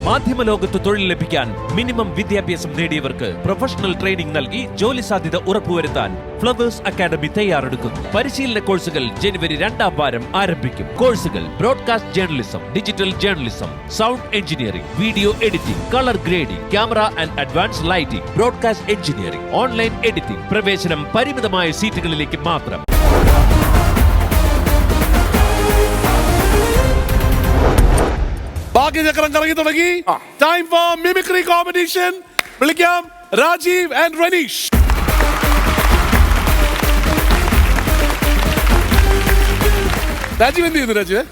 മാധ്യമ ലോകത്ത് തൊഴിൽ ലഭിക്കാൻ മിനിമം വിദ്യാഭ്യാസം നേടിയവർക്ക് പ്രൊഫഷണൽ ട്രെയിനിംഗ് നൽകി ജോലി സാധ്യത ഉറപ്പുവരുത്താൻ ഫ്ലവേഴ്സ് അക്കാദമി തയ്യാറെടുക്കുന്നു. പരിശീലന കോഴ്സുകൾ ജനുവരി 2-ാം വാരം ആരംഭിക്കും. കോഴ്സുകൾ broadcast journalism, digital journalism, sound engineering, video editing, colour grading, camera and advance lighting, broadcast engineering, online editing. പ്രവേശനം പരിമിതമായ സീറ്റുകളിലേക്ക് മാത്രം. ഭാഗ്യചക്രം കറങ്ങി തുടങ്ങി. Time for mimicry competition. വിളിക്കാം രാജീവ് ആൻഡ് റനീഷ്. രാജീവ് എന്ത് ചെയ്യുന്നു? രാജീവ്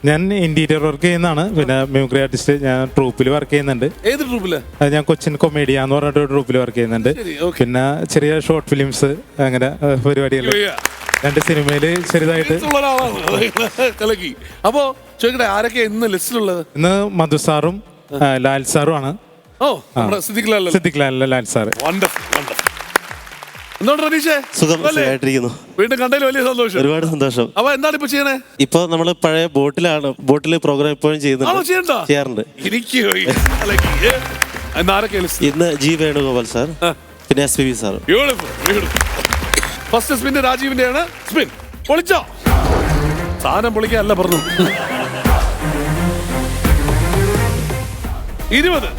ഞാൻ ഇന്റീരിയർ വർക്ക് ചെയ്യുന്നതാണ്. പിന്നെ മിമിക്രി ആർട്ടിസ്റ്റ്. ഞാൻ ട്രൂപ്പിൽ വർക്ക് ചെയ്യുന്നുണ്ട്. ഏത് ട്രൂപ്പില്? ഞാൻ കൊച്ചിൻ കൊമേഡിയ എന്ന് പറഞ്ഞിട്ട് ട്രൂപ്പിൽ വർക്ക് ചെയ്യുന്നുണ്ട്. പിന്നെ ചെറിയ ഷോർട്ട് ഫിലിംസ് അങ്ങനെ പരിപാടികൾ. 2 സിനിമയില് ചെറുതായിട്ട്. അപ്പോ ചോദിക്കട്ടെ, ആരൊക്കെ ഇന്ന് ലിസ്റ്റിലുള്ളത്? ഇന്ന് മധു സാറും ലാൽ സാറും ആണ്. സിദ്ദിഖ് ലാൽ, ലാൽ സാറ്. വീണ്ടും കണ്ടതിൽ വലിയ സന്തോഷം. ഒരുപാട് സന്തോഷം. അപ്പൊ എന്താണ് ഇപ്പൊ ചെയ്യണേ? ഇപ്പൊ നമ്മള് പഴയ ബോട്ടിലാണ്. ബോട്ടില് പ്രോഗ്രാം ഇപ്പോഴും ചെയ്യാറുണ്ട്. ഇന്ന് ജി വേണുഗോപാൽ സാർ, പിന്നെ SPB സാർ. ഫസ്റ്റ് സ്പിൻ രാജീവിന്റെ ആണ്. സ്പിൻ പൊളിച്ചോ? സാധനം പൊളിക്കാനല്ല പറഞ്ഞു. 20.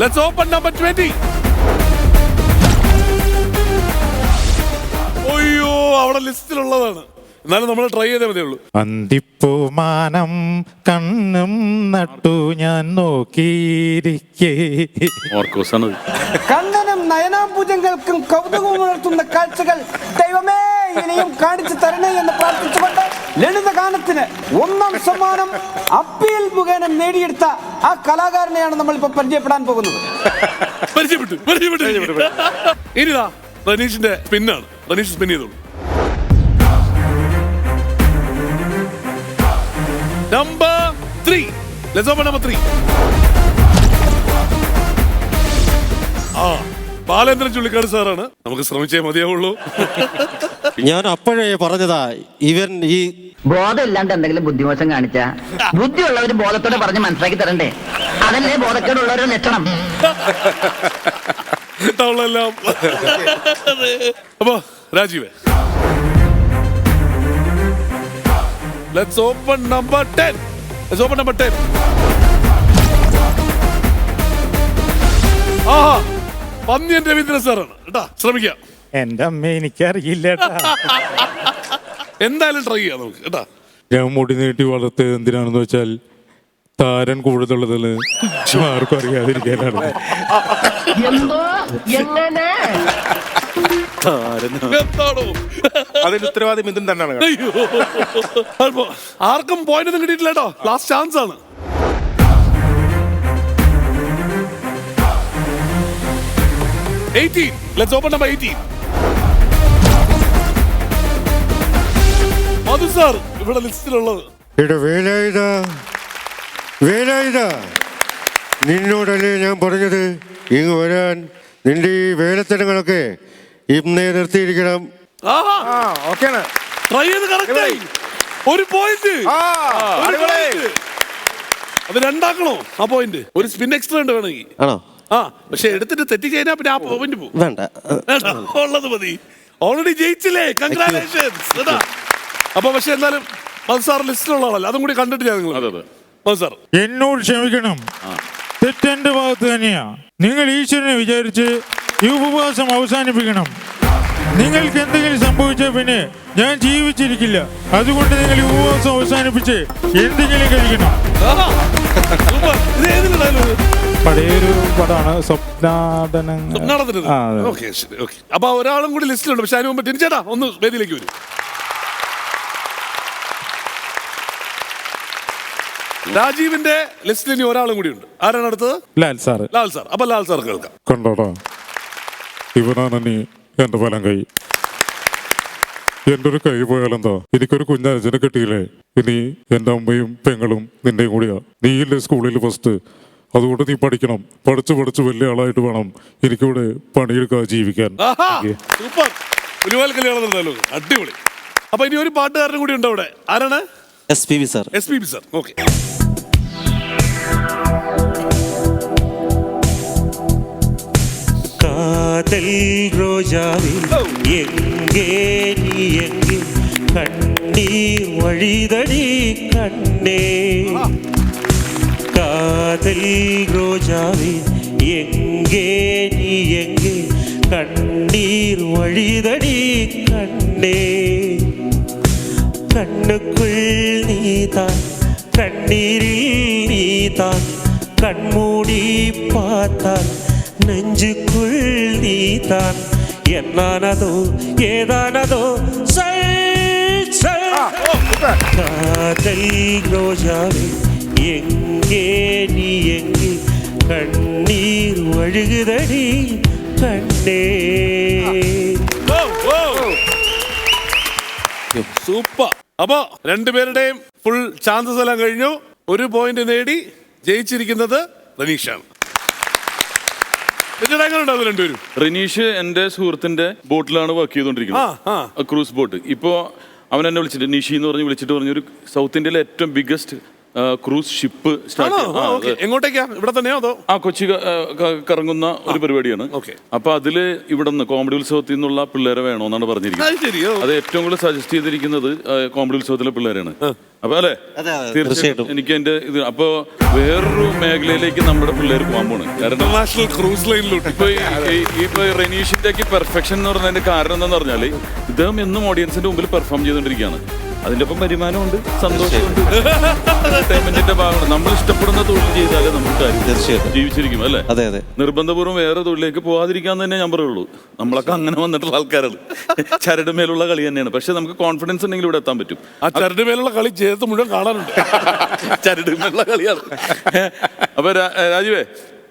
Let's open number 20. അയ്യോ, അവിടെ ലിസ്റ്റിലുള്ളതാണ്. എന്നാലും നമ്മൾ ട്രൈ ചെയ്തേ മതിയുള്ളൂ. അന്തിപ്പൂമാനം കണ്ണും നട്ടു ഞാൻ നോക്കിയിരിക്കേ. കണ്ണനും നയനാംബുജങ്ങൾക്കും കൗതുകവും ഉണർത്തുന്ന കാഴ്ചകൾ ദൈവമേ ഇനിയും കാണിച്ചു തരണേ എന്ന് പ്രാർത്ഥിച്ചുകൊണ്ട് ലളിതഗാനത്തിന് 1-ാം സമ്മാനം അപ്പീൽ മുഖേന നേടിയെടുത്ത ആ കലാകാരനെയാണ് നമ്മൾ ഇപ്പൊ പരിചയപ്പെടാൻ പോകുന്നത്. ഇനിതാ റനീഷിന്റെ സ്പിന്നാണ്. റനീഷ് സ്പിൻ ചെയ്തോളൂ. Number 3. Let's open number 3. Balendran Chullikkad സാറാണ്. നമുക്ക് ശ്രമിച്ചേ മതിയാവുള്ളൂ. ഞാൻ അപ്പോഴേ പറഞ്ഞതാ, ഇവൻ ഈ ബോധമില്ലാണ്ട് എന്തെങ്കിലും ബുദ്ധിമോശം കാണിച്ച ബുദ്ധിയുള്ളവര് ബോധത്തോടെ പറഞ്ഞ് മനസ്സിലാക്കി തരണ്ടേ? അതല്ലേ ബോധക്കേടുള്ളവരുടെ ലക്ഷണം. അപ്പൊ Rajeev, let's open number 10. Let's open number 10. ആഹാ, പന്ന്യൻ രവീന്ദ്രൻ സാറാണ് കേട്ടാ. ശ്രമിക്കാം. എന്റെ അമ്മ എനിക്കറിയില്ല. എന്തായാലും ട്രൈ ചെയ്യാം നമുക്ക് കേട്ടാ. ഞാൻ മുടി നീട്ടി വളർത്തിയത് എന്തിനാണെന്ന് വെച്ചാൽ താരൻ കൂടുതലുള്ളത് ആർക്കും അറിയാതിരിക്കാനാണ്. അതിന്റെ ഉത്തരവാദിത്വം ഇതും തന്നെയാണ്. ആർക്കും പോയിന്റ് ഒന്നും കിട്ടിയിട്ടില്ല കേട്ടോ. ലാസ്റ്റ് ചാൻസ് ആണ്. Let's open number 18. Madhu sir ഇവിടെ ലിസ്റ്റിലുള്ളത്. നിന്നോടല്ലേ ഞാൻ പറഞ്ഞത് ഇങ്ങ് വരാൻ? നിന്റെ ഈ വേലത്തനങ്ങളൊക്കെ ഇന്നേ നിർത്തിയിരിക്കണം. ട്രൈ ചെയ്ത് കറക്റ്റായി. ഒരു പോയിന്റ്. അത് 2 ആക്കണോ ആ പോയിന്റ്? ഒരു സ്പിൻ എക്സ്ട്രാ ഉണ്ട് വേണമെങ്കിൽ. ആണോ? പക്ഷെ എടുത്തിട്ട് തെറ്റി കഴിഞ്ഞാൽ പിന്നെ ആ പോയിന്റ് പോകും. വേണ്ട, ഉള്ളത് മതി. ഓൾറെഡി ജയിച്ചില്ലേ, കൺഗ്രാറ്റുലേഷൻസ്. അപ്പൊ പക്ഷെ എന്നാലും മധു സാർ ലിസ്റ്റിലുള്ള ആളല്ല. അതും കൂടി കണ്ടിട്ട് ഞാൻ നിങ്ങൾ മധു സാർ എന്നോട് ക്ഷമിക്കണം. തെറ്റെന്റെ ഭാഗത്ത് തന്നെയാ. നിങ്ങൾ ഈശ്വരനെ വിചാരിച്ച് ഈ ഉപവാസം അവസാനിപ്പിക്കണം. നിങ്ങൾക്ക് എന്തെങ്കിലും സംഭവിച്ചാൽ പിന്നെ ഞാൻ ജീവിച്ചിരിക്കില്ല. അതുകൊണ്ട് നിങ്ങൾ ഈ ഉപവാസം അവസാനിപ്പിച്ച് എന്തെങ്കിലും കഴിക്കണം. പഴയൊരു പടമാണ് സ്വപ്നാടനം. അപ്പൊ ഒരാളും കൂടി ലിസ്റ്റിലുണ്ട്. പക്ഷെ അതിന് മുമ്പ് ടിനിച്ചേട്ടാ ഒന്ന് വേദിയിലേക്ക് വരും. രാജീവിന്റെ ലിസ്റ്റിൽ ഇനി ഒരാളും കൂടി ഉണ്ട്. ആരാണ് അടുത്തത്? ലാൽ സാറ്. ലാൽ സാർ. അപ്പൊ ലാൽ സാർ കേൾക്കാം. കണ്ടോടാ, ഇവനാണ് നീ എന്റെ വലം കൈ. എന്റെ ഒരു കൈ പോയാലെന്താ? എനിക്കൊരു കുഞ്ഞച്ഛനെ കിട്ടിയില്ലേ? ഇനി എന്റെ അമ്മയും പെങ്ങളും നിന്റെയും കൂടിയാ. നീയില്ലേ സ്കൂളിൽ ഫസ്റ്റ്. അതുകൊണ്ട് നീ പഠിക്കണം. പഠിച്ച് വലിയ ആളായിട്ട് വേണം എനിക്കിവിടെ പണിയെടുക്കാതെ ജീവിക്കാൻ. അടിപൊളി. അപ്പൊ ഇനി ഒരു പാട്ടുകാരനും കൂടി ഉണ്ട് അവിടെ. ആരാണ്? SPB sir. SPB sir. Okay. കാതൽ രോജാവേ എങ്കേ നീ എങ്കേ കണ്ണീർ വഴിതടി കണ്ണേ കാതൽ ரோஜாவே எங்கே நீ எங்கே கண்ணீர் வழிதடி கண்ணே கண்ணுக்குள் நீதான் கண்ணீரில் நீதான் கண்மூடி பார்த்தால் நெஞ்சுக்குள் நீதான் என்னானதோ ஏதானதோ சொல் சொல் காதல் ரோஜாவே எங்கே நீ எங்கே കണ്ണീർ ഒഴുകുതടി കണ്ണേ. സൂപ്പർ. അപ്പോ രണ്ടുപേരുടെയും ഫുൾ ചാൻസസ് എല്ലാം കഴിഞ്ഞു. ഒരു പോയിന്റ് നേടി ജയിച്ചിരിക്കുന്നത് റനീഷാണ്. രണ്ടുപേരും. റനീഷ് എന്റെ സുഹൃത്തിന്റെ ബോട്ടിലാണ് വർക്ക് ചെയ്തോണ്ടിരിക്കുന്നത്, ക്രൂസ് ബോട്ട്. ഇപ്പോ അവൻ എന്നെ വിളിച്ചിട്ട് നിഷി എന്ന് പറഞ്ഞ് വിളിച്ചിട്ട് പറഞ്ഞു ഒരു സൗത്ത് ഇന്ത്യയിലെ ഏറ്റവും ബിഗ്ഗസ്റ്റ് ക്രൂസ് ഷിപ്പ് സ്റ്റാർട്ട്. എങ്ങോട്ടേക്കാ? ഇവിടെ തന്നെയോ അതോ? കൊച്ചി കറങ്ങുന്ന ഒരു പരിപാടിയാണ്. അപ്പൊ അതില് ഇവിടെ നിന്ന് കോമഡി ഉത്സവത്തിൽ നിന്നുള്ള പിള്ളേരെ വേണോന്നാണ് പറഞ്ഞിരിക്കുന്നത്. അത് ഏറ്റവും കൂടുതൽ സജസ്റ്റ് ചെയ്തിരിക്കുന്നത് കോമഡി ഉത്സവത്തിലെ പിള്ളേരാണ്. അപ്പൊ അല്ലെ, തീർച്ചയായിട്ടും എനിക്ക് എന്റെ ഇത് അപ്പൊ വേറൊരു മേഖലയിലേക്ക് നമ്മുടെ പിള്ളേർ പോകാൻ പോണ്. ഇന്റർനാഷണൽ ക്രൂസ് ലൈനിലോട്ട് ഇപ്പൊ റനീഷിന്റെ പെർഫെക്ഷൻ എന്ന് പറഞ്ഞതിന്റെ കാരണം എന്താന്ന് പറഞ്ഞാല് ഇദ്ദേഹം എന്നും ഓഡിയൻസിന്റെ മുമ്പിൽ പെർഫോം ചെയ്തോണ്ടിരിക്കുകയാണ്. അതിന്റെ ഒപ്പം വരുമാനമുണ്ട്, സന്തോഷമുണ്ട്, എന്റർടൈൻമെന്റിന്റെ ഭാഗമാണ്. നമ്മൾ ഇഷ്ടപ്പെടുന്ന തൊഴിൽ ചെയ്താലേ നമുക്ക് കാര്യം ജീവിച്ചിരിക്കും അല്ലെ. നിർബന്ധപൂർവ്വം വേറെ തൊഴിലേക്ക് പോകാതിരിക്കാൻ തന്നെ ഞാൻ പറയുള്ളൂ. നമ്മളൊക്കെ അങ്ങനെ വന്നിട്ടുള്ള ആൾക്കാരാണ്. ചരട് മേലുള്ള കളി തന്നെയാണ്. പക്ഷെ നമുക്ക് കോൺഫിഡൻസ് ഉണ്ടെങ്കിൽ ഇവിടെ എത്താൻ പറ്റും. ആ ചരട് മേലുള്ള കളി ചെയ്ത് മുഴുവൻ കാണാനുണ്ട്. ചരട് മേലുള്ള കളിയാണ്. അപ്പൊ രാജീവേ,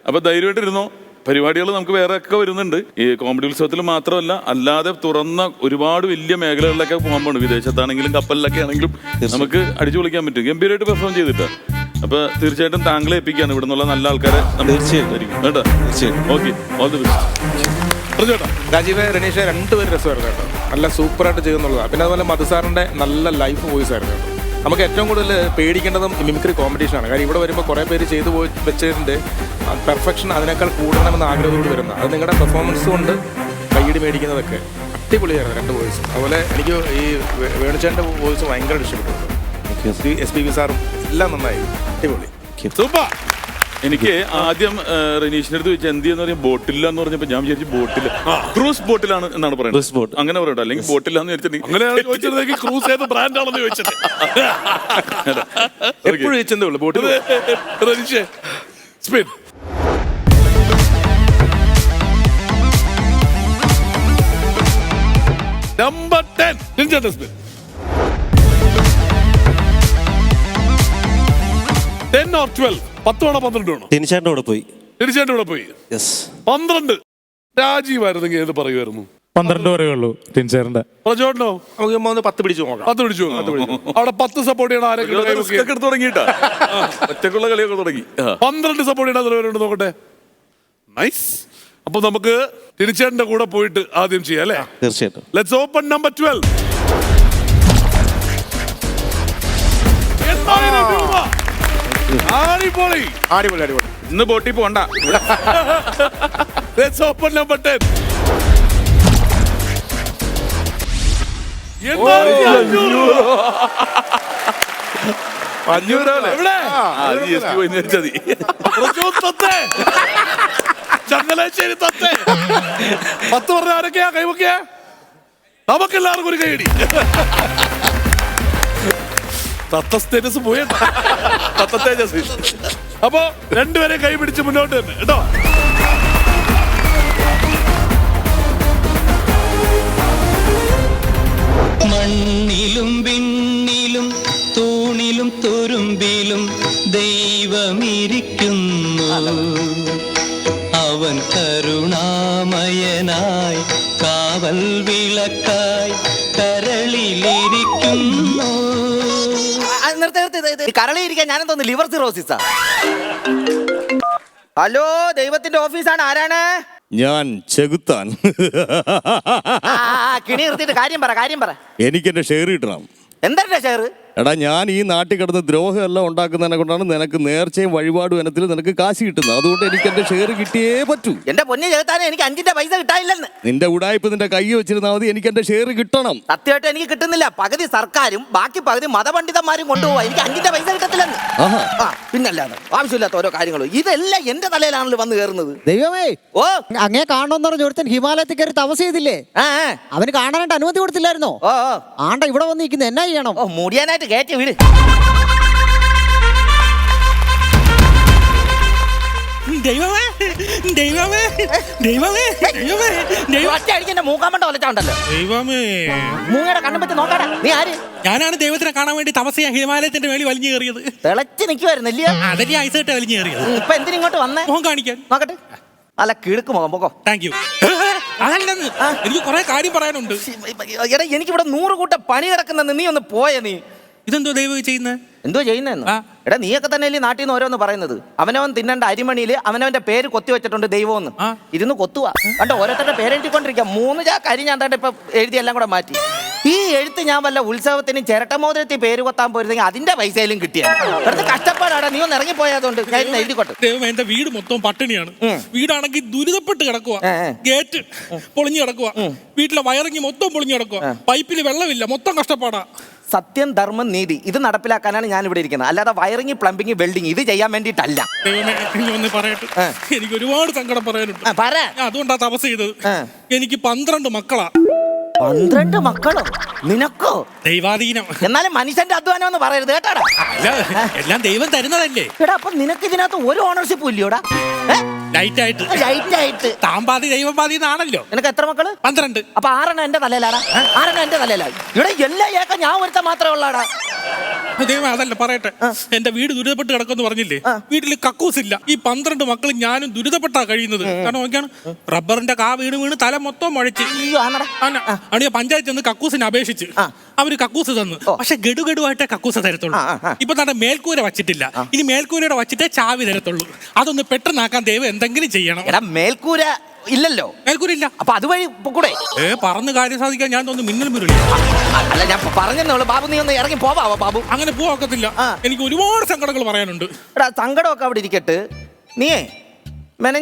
അപ്പൊ ധൈര്യമായിട്ടിരുന്നോ. പരിപാടികൾ നമുക്ക് വേറെ ഒക്കെ വരുന്നുണ്ട്. ഈ കോമഡി ഉത്സവത്തിൽ മാത്രമല്ല, അല്ലാതെ തുറന്ന ഒരുപാട് വലിയ മേഖലകളിലൊക്കെ പോകാൻ പോകുന്നു. വിദേശത്താണെങ്കിലും കപ്പലിലൊക്കെ ആണെങ്കിലും നമുക്ക് അടിച്ചു പൊളിക്കാൻ പറ്റും. ഗംഭീരമായിട്ട് പെർഫോം ചെയ്തിട്ട്. അപ്പൊ തീർച്ചയായിട്ടും താങ്കളെ ഏൽപ്പിക്കാണ് ഇവിടെ നിന്നുള്ള നല്ല ആൾക്കാരെ തീർച്ചയായിട്ടും കേട്ടോ. Okay, all the best. Rajeev, Ranisha രണ്ടുപേരും രസമായിരുന്നു കേട്ടോ. നല്ല സൂപ്പറായിട്ട് ചെയ്യുന്നുള്ളതാണ്. പിന്നെ അതുപോലെ മധുസാറിന്റെ നല്ല ലൈഫ് വോയിസ് ആയിരുന്നു കേട്ടോ. നമുക്ക് ഏറ്റവും കൂടുതൽ പേടിക്കേണ്ടതും മിമിക്രി കോമ്പറ്റീഷനാണ്. കാര്യം ഇവിടെ വരുമ്പോൾ കുറേ പേര് ചെയ്തു പോയി വെച്ചിട്ടുണ്ട്. പെർഫെക്ഷൻ അതിനേക്കാൾ കൂടണമെന്ന് ആഗ്രഹത്തോട് വരുന്ന അത് നിങ്ങളുടെ പെർഫോമൻസ് കൊണ്ട് കൈയ്യടി മേടിക്കുന്നതൊക്കെ അടിപൊളിയായിരുന്നു രണ്ട് വോയിസ്. അതുപോലെ എനിക്ക് ഈ വേണുചേട്ടൻ്റെ വോയിസ് ഭയങ്കര ഇഷ്ടപ്പെട്ടു. SPB സാറും എല്ലാം നന്നായി, അടിപൊളി, സൂപ്പർ. എനിക്ക് ആദ്യം റനീഷിന്റെ അടുത്ത് ചോദിച്ചാൽ എന്ത് ചെയ്യുന്ന ബോട്ടില്ല എന്ന് പറഞ്ഞപ്പോ ഞാൻ വിചാരിച്ചു ബോട്ടില്ല, ക്രൂസ് ബോട്ടിലാണ് എന്നാണ് പറയുന്നത്. അങ്ങനെ പറയട്ടോ, അല്ലെങ്കിൽ ബോട്ടില്ല എന്ന് വിചാരിച്ചിട്ടുണ്ടെങ്കിൽ ക്രൂസ് ഏത് ബ്രാൻഡ് ആണെന്ന് ചോദിച്ചത് എപ്പോഴും ചോദിച്ചതേ ഉള്ളൂ. ബോട്ടിൽ റനീഷേ സ്പീഡ്. Number 10 speed. 10 or 12, 10 ആണോ 12 ആണോ? ടിനിച്ചേട്ടൻ്റെ കൂടെ പോയി. ടിനിച്ചേട്ടൻ്റെ കൂടെ പോയി. 12. രാജീവായിരുന്നെങ്കിൽ ഏത് പറയുമായിരുന്നു? 12 വരെ ഉള്ളൂ ടിൻചേറിന്റെ. പ്രചോദനോ? നമുക്ക് 10 പിടിച്ചു നോക്കാം. 10 പിടിച്ചു. അവിടെ 10 സപ്പോർട്ട് ചെയ്യണം. ആരൊക്കെ തുടങ്ങിയിട്ടാ ഒറ്റക്കുള്ള കളിയൊക്കെ തുടങ്ങി. 12 സപ്പോർട്ട് ചെയ്യണം. അതിൽ നോക്കട്ടെ. നൈസ്. അപ്പൊ നമുക്ക് ടിനിച്ചേട്ടന്റെ കൂടെ പോയിട്ട് ആദ്യം ചെയ്യാം അല്ലേ? തീർച്ചയായിട്ടും. Let's open number 12. 8000 രൂപ. അടിപൊളി. ഇന്ന് ബോട്ടിൽ പോണ്ട. Let's open number 10. 500 ചങ്ങനാശ്ശേരി തത്തേ 10 പറഞ്ഞ ആരൊക്കെയാ കൈവക്കെയാ? നമുക്കെല്ലാവർക്കും ഒരു കൈയടി. തത്ത സ്റ്റേറ്റസ് പോയ തത്ത തേജസ്. അപ്പൊ രണ്ടുപേരെ കൈ പിടിച്ച് മുന്നോട്ട് തന്നെ കേട്ടോ. മണ്ണിലും വിണ്ണിലും തൂണിലും തുരുമ്പിലും ദൈവമിരിക്കുന്നു. അവൻ കരുണാമയനായി കാവൽ വിളക്കായി കരളിലിരിക്കുന്നു. കരളിയിരിക്കാൻ ഞാനെന്തോന്ന് ലിവർ സിറോസിസാ? ഹലോ, ദൈവത്തിന്റെ ഓഫീസാണ്. ആരാണ്? ഞാൻ ചെകുത്താൻ. കിണി നിർത്തിയിട്ട് കാര്യം പറ. എനിക്ക് എന്റെ ഷെയർ കിട്ടണം. എന്താ ഷെയർ? എടാ ഞാൻ ഈ നാട്ടിൽ കിടന്ന് ദ്രോഹമെല്ലാം ഉണ്ടാക്കുന്നതിനെ കൊണ്ടാണ് നിനക്ക് നേർച്ചയും വഴിപാടും ഇനത്തിൽ നിനക്ക് കാശ് കിട്ടുന്നത്. അതുകൊണ്ട് എനിക്ക് എന്റെ ഷെയർ കിട്ടിയേ പറ്റൂ. എന്റെ പൊന്നു ചെകുത്താനെ എനിക്ക് 5 പൈസ കിട്ടാനില്ലെന്ന്. നിന്റെ ഉടായ്പ നിന്റെ കൈ വെച്ചിരുന്നാൽ മതി, എനിക്ക് എന്റെ ഷെയർ കിട്ടണം. സത്യമായിട്ട് എനിക്ക് കിട്ടുന്നില്ല. പകുതി സർക്കാരും ബാക്കി പകുതി മതപണ്ഡിതന്മാരും കൊണ്ടുപോവാ. എനിക്ക് 5 പൈസ കിട്ടത്തില്ലെന്ന്. പിന്നല്ലാതെ ആവശ്യമില്ലാത്ത ഓരോ കാര്യങ്ങളും ഇതെല്ലാം എന്റെ തലയിലാണല്ലോ വന്ന് കയറുന്നത്. ദൈവമേ, ഓ അങ്ങേ കാണണമെന്ന് പറഞ്ഞ ഒരുത്തൻ ഹിമാലയത്തിൽ കയറി തപസ് ചെയ്തില്ലേ? അവന് കാണാനായിട്ട് അനുമതി കൊടുത്തില്ലായിരുന്നോ? ആണ്ട ഇവിടെ വന്ന് നിൽക്കുന്നത് എന്നാ ചെയ്യണം? മുടിയാനായിട്ട് കയറ്റി വീട്. ദൈവമേ ദൈവമേ ദൈവമേ ദൈവമേ ഒറ്റയടിക്ക് മൂക്കാമണ്ട ഒലച്ചാണ്ടല്ലോ. ദൈവമേ, മൂങ്ങയുടെ കണ്ണും പറ്റി നോക്കാടാ. നീ ആര്? ഞാനാണ് ദൈവത്തിനെ കാണാൻ വേണ്ടി തപസ് ചെയ്യാൻ ഹിമാലയത്തിന്റെ മേളിൽ വലിഞ്ഞു കയറിയത്. തിളച്ച് നിൽക്കുവായിരുന്നില്ലേ? അതല്ലേ ഐസായിട്ട് വലിഞ്ഞു കയറിയത്. ഇപ്പൊ എന്തിനിങ്ങോട്ട് വന്നേ? മോഹം കാണിക്കാൻ. നോക്കട്ടെ. അല്ല കിഴക്ക് മുഖം പോകോ. Thank you. അതല്ലെന്ന്, എനിക്ക് കുറെ കാര്യം പറയാനുണ്ട്. എടാ എനിക്കിവിടെ 100 കൂട്ടം പണി കിടക്കുന്നെന്ന് നീ ഒന്ന് പോയ. നീ ഇതെന്തോ ദൈവം ചെയ്യുന്നത്? എന്തോ ചെയ്യുന്നതെന്ന്? എടാ നീയൊക്കെ തന്നെയല്ലേ നാട്ടിൽ നിന്ന് ഓരോന്ന് പറയുന്നത്. അവനവൻ തിന്നേണ്ട അരിമണിയിൽ അവനവന്റെ പേര് കൊത്തി വെച്ചിട്ടുണ്ട് ദൈവമെന്ന്. ഇരുന്ന് കൊത്തുക കണ്ടോ, ഓരോരുത്തരുടെ പേരെഴുതിക്കൊണ്ടിരിക്കുക. 3 ചാക്ക് അരി ഞാൻ ഇപ്പൊ എഴുതി എല്ലാം കൂടെ മാറ്റി. ഈ എഴുത്ത് ഞാൻ വല്ല ഉത്സവത്തിനും ചിരട്ടമോതിരത്തിൽ പേര് കൊത്താൻ പോയിരുന്നെങ്കിൽ അതിന്റെ പൈസയിലും കിട്ടിയാൽ. വെറുതെ കഷ്ടപ്പാടാടാ. നീ ഒന്ന് ഇറങ്ങിപ്പോയതുകൊണ്ട് ഞാൻ എഴുതിക്കോട്ടെ. ദൈവം എന്റെ വീട് മൊത്തം പട്ടിണിയാണ്. വീടാണെങ്കിൽ ദുരിതപ്പെട്ട് കിടക്കുക. ഗേറ്റ് പൊളിഞ്ഞു കിടക്കുക. വീട്ടിലെ വയറിങ് മൊത്തം പൊളിഞ്ഞു കിടക്കുക. പൈപ്പിൽ വെള്ളമില്ല. മൊത്തം കഷ്ടപ്പാടാ. സത്യം, ധർമ്മം, നീതി ഇത് നടപ്പിലാക്കാനാണ് ഞാൻ ഇവിടെ ഇരിക്കുന്നത്. അല്ലാതെ വയറിങ്, പ്ലംബിങ്, വെൽഡിങ് ഇത് ചെയ്യാൻ വേണ്ടിയിട്ടല്ല. പറയട്ടെ, എനിക്ക് ഒരുപാട് സങ്കടം പറയാനുണ്ട്. അതുകൊണ്ടാ തപസ് ചെയ്തത്. എനിക്ക് 12 മക്കളാ. 12 മക്കളോ? നിനക്കോ? ദൈവാധീനം. എന്നാലും മനുഷ്യന്റെ അധ്വാനം എന്ന് പറയരുത് കേട്ടാടാ. എല്ലാം ദൈവം തരുന്നതല്ലേ. എടാ അപ്പൊ നിനക്ക് ഇതിനകത്ത് ഒരു ഓണർഷിപ്പും ഇല്ലയോടാ? ലൈറ്റായിട്ട് താമ്പാതി ദൈവം പാതി എന്നാണല്ലോ. നിനക്ക് എത്ര മക്കള്? 12. അപ്പൊ 6 എന്റെ തലയിലാടാ. 6 എന്റെ തലയിലായി. ഇവിടെ എല്ലാ ഏക്ക ഞാൻ ഒരുത്ത മാത്രമേ ഉള്ളാടാ. ദൈവം അതല്ല പറയട്ടെ, എന്റെ വീട് ദുരിതപ്പെട്ട് കിടക്കുമെന്ന് പറഞ്ഞില്ലേ? വീട്ടിൽ കക്കൂസില്ല. ഈ 12 മക്കളും ഞാനും ദുരിതപ്പെട്ടാ കഴിയുന്നത്. കാരണം നോക്കിയാണ്, റബ്ബറിന്റെ കാ വീണ് തല മൊത്തം മുഴച്ച്. അണിയ പഞ്ചായത്ത് നിന്ന് കക്കൂസിന് അപേക്ഷിച്ച് അവര് കക്കൂസ് തന്നു. പക്ഷെ ഗഡുഗഡുവായിട്ടേ കക്കൂസ് തരത്തുള്ളൂ. ഇപ്പൊ തന്നെ മേൽക്കൂര വച്ചിട്ടില്ല. ഇനി മേൽക്കൂരയുടെ വച്ചിട്ടേ ചാവി തരത്തുള്ളൂ. അതൊന്ന് പെട്ടെന്നാക്കാൻ ദൈവം എന്തെങ്കിലും ചെയ്യണം. മേൽക്കൂര ഇല്ലല്ലോ. മേൽക്കൂരില്ല. അപ്പൊ അതുവഴി കൂടെ പറന്ന് കാര്യം സാധിക്കാൻ ഞാൻ തോന്നുന്നു മിന്നൽ മുരളി. അല്ല ഞാൻ പറഞ്ഞെന്നുള്ളൂ. ബാബു നീ ഒന്ന് ഇറങ്ങി പോവാവോ ബാബു? അങ്ങനെ പോവാക്കത്തില്ല. എനിക്ക് ഒരുപാട് സങ്കടങ്ങൾ പറയാനുണ്ട്. എടാ സങ്കടമൊക്കെ അവിടെ ഇരിക്കട്ടെ. നീയേ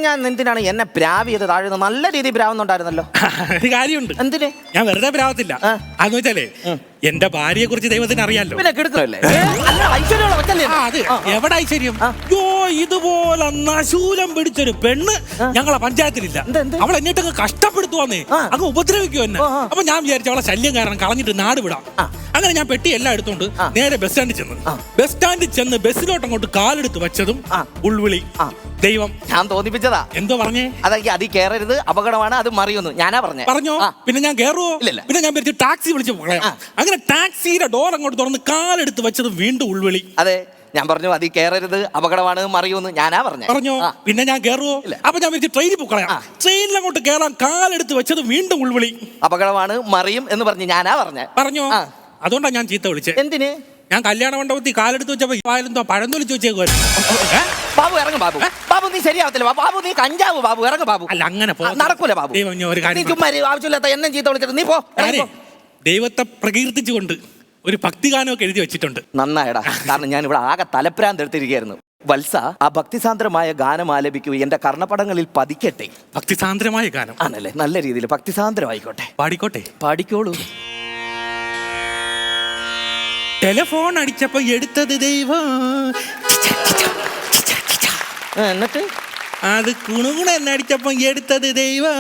ഞാൻ എന്തിനാണ് എന്നെ പ്രാവിയത്? താഴെ നല്ല രീതിയിൽ പ്രാവുന്നുണ്ടായിരുന്നല്ലോ. ഒരു കാര്യമുണ്ട്. എന്തിന്? ഞാൻ വെറുതെ പ്രാവത്തില്ല. അതെന്ന് വെച്ചാലേ എന്റെ ഭാര്യയെ കുറിച്ച് ദൈവത്തിന് അറിയാലോ. പിന്നെ കിടക്കല്ലേ? അത് എവിടെ ഐശ്വര്യം? ഇതുപോലെ നശൂലം പിടിച്ചൊരു പെണ്ണ് ഞങ്ങളെ പഞ്ചായത്തിലില്ല. അവൾ എന്നിട്ടങ്ങ് കഷ്ടപ്പെടുത്തുവാന്നേ, അങ്ങ് ഉപദ്രവിക്കും എന്നെ. അപ്പൊ ഞാൻ വിചാരിച്ചു അവളെ ശല്യം കാരണം കളഞ്ഞിട്ട് നാട് വിടാം. അങ്ങനെ ഞാൻ പെട്ടി എല്ലാം എടുത്തോണ്ട് നേരെ ബസ് സ്റ്റാൻഡിൽ ചെന്ന് ബസ്സിലോട്ട് അങ്ങോട്ട് കാലെടുത്ത് വെച്ചതും ഉൾവിളി. ദൈവം ഞാൻ തോന്നിപ്പിച്ചതാ. എന്തോ പറഞ്ഞേ? അതി കയറരുത്, അപകടമാണ്, അത് മറിയുന്നു. ഞാനാ പറഞ്ഞോ? പിന്നെ ഞാൻ കയറുവോ? ഇല്ല. പിന്നെ ഞാൻ വിളിച്ച് ടാക്സി വിളിച്ച് പറയാം. അങ്ങനെ ടാക്സിയുടെ ഡോർ അങ്ങോട്ട് തുറന്ന് കാലെടുത്ത് വെച്ചത് വീണ്ടും ഉൾവിളി. അതെ ഞാൻ പറഞ്ഞു അതി കയറരുത്, അപകടമാണ്, മറിയുന്നു. ഞാനാ പറഞ്ഞോ? പിന്നെ ഞാൻ കയറുവോ? അപ്പൊ ഞാൻ വിളിച്ച് ട്രെയിനിൽ പോക്കളയാം. ട്രെയിനിൽ അങ്ങോട്ട് കയറാൻ കാലെടുത്ത് വെച്ചത് വീണ്ടും ഉൾവിളി. അപകടമാണ്, മറിയും എന്ന് പറഞ്ഞ് ഞാനാ പറഞ്ഞോ? അതുകൊണ്ടാണ് ഞാൻ ചീത്ത വിളിച്ചത്. എന്തിന്? ഞാൻ കല്യാണ മണ്ഡപത്തിൽ കാലെടുത്ത് വെച്ചപ്പോ വായിലെന്തോ പഴന്തൊലിച്ച് വെച്ചേക്കുവായിരുന്നു. ബാബു ഇറങ്ങും. ബാബു നീ ശരിയാവത്തില്ല. ബാബു നീ കഞ്ചാവ്. ബാബു ഇറങ്ങും. ബാബു അല്ല അങ്ങനെ നടക്കൂല. ബാബു ചുമ്മാ ആവശ്യമില്ലാത്ത എന്നെ ചീത്ത വിളിച്ചിട്ട് നീ പോ. ദൈവത്തെ പ്രകീർത്തിച്ചുകൊണ്ട് ഒരു ഭക്തിഗാനമൊക്കെ എഴുതി വെച്ചിട്ടുണ്ട്. നന്നായടാ. കാരണം ഞാൻ ഇവിടെ ആകെ തലപ്രാന്ത് എടുത്തിരിക്കുകയായിരുന്നു. വത്സ, ആ ഭക്തിസാന്ദ്രമായ ഗാനം ആലപിക്കൂ, എന്റെ കർണപടങ്ങളിൽ പതിക്കട്ടെ. ഭക്തിസാന്ദ്രമായ ഗാനം ആണല്ലേ? നല്ല രീതിയിൽ ഭക്തിസാന്ദ്രമായിക്കോട്ടെ. പാടിക്കോട്ടെ. പാടിക്കോളൂ. ടെലിഫോൺ അടിച്ചപ്പോ എടുത്തത് ദൈവം. എന്നിട്ട് അത് കുണുകുണ എന്നടിച്ചപ്പോ എടുത്തത് ദൈവം.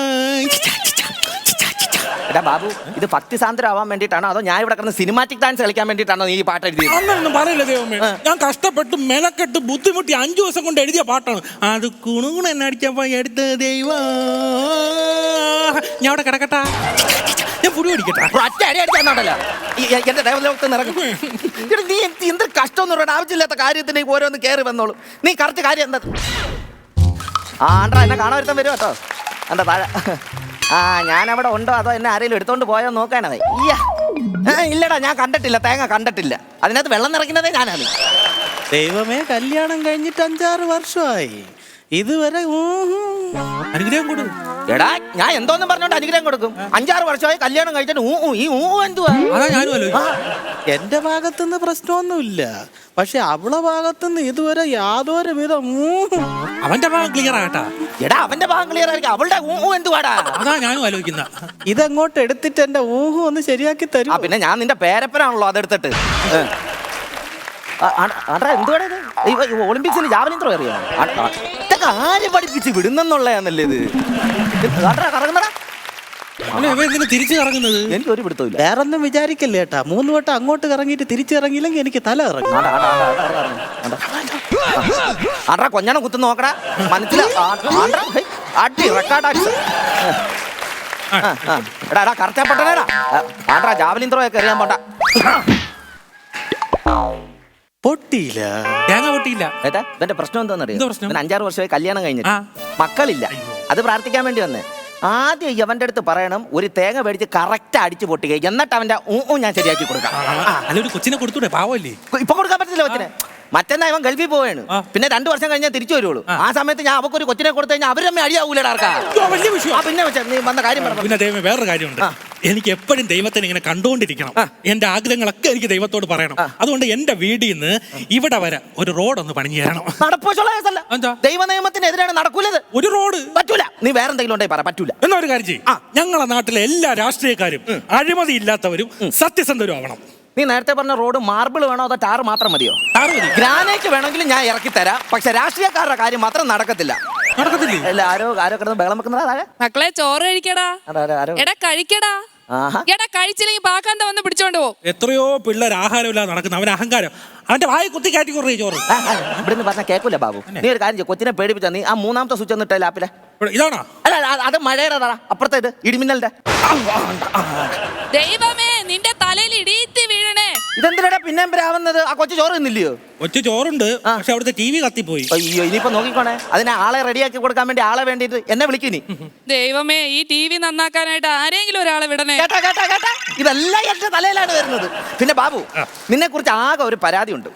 എടാ ബാബു, ഇത് ഭക്തിസാന്ദ്രമാവാൻ വേണ്ടിയിട്ടാണോ അതോ ഞാൻ ഇവിടെ കിടന്ന് സിനിമാറ്റിക് ഡാൻസ് കളിക്കാൻ വേണ്ടിയിട്ടാണോ നീ ഈ പാട്ട് എഴുതിയത്? അങ്ങനൊന്നും പറയില്ല ദൈവമേ. ഞാൻ കഷ്ടപ്പെട്ട് മെനക്കെട്ട് ബുദ്ധിമുട്ടി 5 ദിവസം കൊണ്ട് എഴുതിയ പാട്ടാണ്. അത് കുണുകുണ എന്നടിച്ചപ്പോ എടുത്തത് ദൈവം. ഞാൻ അവിടെ കിടക്കട്ടാ, ഞാൻ പുടി അടിക്കട്ടെ. അടിക്കാന്നോണ്ടല്ലോ എന്റെ ദേവലോകത്ത് നിറങ്ങും. നീ എന്ത് കഷ്ടം എന്ന് പറയുന്നത്? ആവശ്യമില്ലാത്ത കാര്യത്തിന് ഓരോന്ന് കയറി വന്നോളൂ. നീ കറക്റ്റ് കാര്യം എന്താ? ആണ്ടാ എന്നെ കാണാൻ ഒരുത്തം വരും കേട്ടോ. എന്താ താഴെ? ഞാനവിടെ ഉണ്ടോ അതോ എന്നെ ആരെങ്കിലും എടുത്തോണ്ട് പോയോ നോക്കാനത്? ഇല്ലടാ, ഞാൻ കണ്ടിട്ടില്ല. തേങ്ങ കണ്ടിട്ടില്ല. അതിനകത്ത് വെള്ളം നിറയ്ക്കുന്നതേ ഞാനാണ്. ദൈവമേ, കല്യാണം കഴിഞ്ഞിട്ട് 5-6 വർഷമായി. ഇതുവരെ അനുഗ്രഹം കൊടു. എടാ ഞാൻ എന്തോന്നും പറഞ്ഞോണ്ട് അനുഗ്രഹം കൊടുക്കും. 5-6 വർഷമായി കല്യാണം കഴിച്ചിട്ട് ഈ എന്തുവാ? അതാ ഞാനും ആലോചിക്കും. എന്റെ ഭാഗത്തുനിന്ന് പ്രശ്നമൊന്നുമില്ല, പക്ഷെ അവളെ ഭാഗത്തുനിന്ന് ഇതുവരെ യാതൊരു വിധ അവന്റെ ഭാഗം ക്ലിയർ ആകട്ടാ. എടാ അവന്റെ ഭാഗം ക്ലിയർ ആയിരിക്കും, അവളുടെ എന്തുവാടാ? അതാ ഞാനും ആലോചിക്കുന്ന. ഇതങ്ങോട്ട് എടുത്തിട്ട് എന്റെ ഊഹം ഒന്ന് ശരിയാക്കി തരും. പിന്നെ ഞാൻ നിന്റെ പേരപ്പനാണല്ലോ അതെടുത്തിട്ട്. എന്തുവാടാ ഇത്? ഒളിമ്പിക്സിന് ജാവലിൻ ത്രോ അറിയോ? ഇതൊക്കെ ആര് പഠിപ്പിച്ച് വിടുന്നെന്നുള്ളതാണല്ലേ ഇത്? കറങ്ങുന്നടാ. തിരിച്ചു കറങ്ങുന്നത് എനിക്ക് ഒരു പിടുത്തമില്ല. വേറൊന്നും വിചാരിക്കല്ലേ ഏട്ടാ, 3 വട്ടം അങ്ങോട്ട് കറങ്ങിയിട്ട് തിരിച്ചിറങ്ങിയില്ലെങ്കിൽ എനിക്ക് തല ഇറങ്ങും. ആണ്ടാ കൊഞ്ഞണം കുത്തുന്ന നോക്കടാ, മനസ്സിലായി അടി റെക്കോർഡാക്കി. എടാ കറച്ചപ്പെട്ടടാ. ആണ്ടാ ജാവലിൻ ത്രോ ഒക്കെ എറിയാൻ പോണ്ട. പൊട്ടിയില്ല, തേങ്ങ പൊട്ടിയില്ല. ഏട്ടാ ഇവന്റെ പ്രശ്നം എന്താണെന്നറിയോ? 5-6 വർഷമായി കല്യാണം കഴിഞ്ഞിട്ട് മക്കളില്ല. അത് പ്രാർത്ഥിക്കാൻ വേണ്ടി വന്നേ. ആദ്യം യവന്റെ അടുത്ത് പറയണം ഒരു തേങ്ങ മേടിച്ച് കറക്റ്റ് അടിച്ച് പൊട്ടുക, എന്നിട്ട് അവന്റെ ഞാൻ ശരിയാക്കി കൊടുക്കാം. അല്ലൊരു കൊച്ചിനെ കൊടുത്തൂടെ? പാവല്ലേ. ഇപ്പൊ കൊടുക്കാൻ പറ്റില്ല കൊച്ചിനെ. മറ്റന്നാ ഇവൻ ഗൾഫിൽ പോവാണ്, പിന്നെ 2 വർഷം കഴിഞ്ഞാൽ തിരിച്ചു വരുള്ളൂ. ആ സമയത്ത് ഞാൻ അവക്കൊരു കൊച്ചിനെ കൊടുത്തു കഴിഞ്ഞാൽ അവരമ്മ അടിയാവൂലടാർക്കാ. പിന്നെ നീ വന്ന കാര്യം പറഞ്ഞു. പിന്നെ ദൈവം വേറൊരു കാര്യമുണ്ട്, എനിക്ക് എപ്പോഴും ദൈവത്തിനെ ഇങ്ങനെ കണ്ടുകൊണ്ടിരിക്കണം. എന്റെ ആഗ്രഹങ്ങളൊക്കെ എനിക്ക് ദൈവത്തോട് പറയണം. അതുകൊണ്ട് എന്റെ വീട്ടിൽ നിന്ന് ഇവിടെ വരെ ഒരു റോഡ് ഒന്ന് പണിഞ്ഞു തരണം. ദൈവ നിയമത്തിനെതിരാണ് നടക്കൂലത്. ഒരു റോഡ് പറ്റൂല. നീ വേറെ എന്തെങ്കിലും ഉണ്ടെങ്കിൽ പറ. പറ്റൂല എന്നാ ഒരു കാര്യം ചെയ്യും, ഞങ്ങളെ നാട്ടിലെ എല്ലാ രാഷ്ട്രീയക്കാരും അഴിമതി ഇല്ലാത്തവരും സത്യസന്ധരും ആവണം. നീ നേരത്തെ പറഞ്ഞ റോഡ് മാർബിൾ വേണോ അതോ ടാർ മാത്രം മതിയോ? ഗ്രാനൈറ്റ് വേണമെങ്കിലും ഞാൻ ഇറക്കി തരാം, പക്ഷെ രാഷ്ട്രീയക്കാരുടെ കാര്യം മാത്രം നടക്കത്തില്ല. ആരോ കിടന്ന് ബഹളം വെക്കുന്നതാ താഴെ. മക്കളെ ചോറ് കഴിക്കടാ. എടാ കഴിക്കടാ. എടാ കഴിച്ചില്ലെങ്കിൽ പാക്കാന്ത വന്ന് പിടിച്ചോണ്ട് പോ. എത്രയോ പിള്ളേർ ആഹാരമില്ലാതെ നടക്കുന്ന അവന്റെ അഹങ്കാരം അവന്റെ വായി കുത്തി കയറ്റി കുറേ ചോറ്. ഇവിടുന്ന് പറഞ്ഞ കേൾക്കൂല ബാബു. നീ ഒരു കാര്യം കൊച്ചിനെ പേടിപ്പിച്ചാ നീ ആ 3ാമത്തെ സ്വിച്ച് ഒന്ന് ഇട്ടേ ലാപ്പിലെ. ഇതാണോ? അല്ല അത് മഴയുടെ അപ്പുറത്തെ ഇത് ഇടിമിന്നലിന്റെ. ദൈവമേ നിന്റെ തലയിൽ ഇടിയത്തി വീഴണേ. ഇതെന്തിനാ പിന്നെ പ്രാവുന്നത്? ആ കൊച്ചു ചോറ് തിന്നില്ലയോ? കൊച്ചു ചോറുണ്ട്, പക്ഷെ അവിടുത്തെ TV കത്തിപ്പോയി. അയ്യോ ഇനിയിപ്പോ നോക്കിക്കോണേ, അതിനെ ആളെ റെഡിയാക്കി കൊടുക്കാൻ വേണ്ടി ആളെ വേണ്ടിട്ട് എന്നെ വിളിക്കും നീ. ദൈവമേ ഈ TV നന്നാക്കാനായിട്ട് ആരെങ്കിലും ഒരാളെ വിടണേ. കേട്ടാ ഇതെല്ലാം എന്റെ തലയിലാണ് വരുന്നത്. പിന്നെ ബാബു നിന്നെ കുറിച്ച് ആകെ ഒരു പരാതി ഉണ്ട്.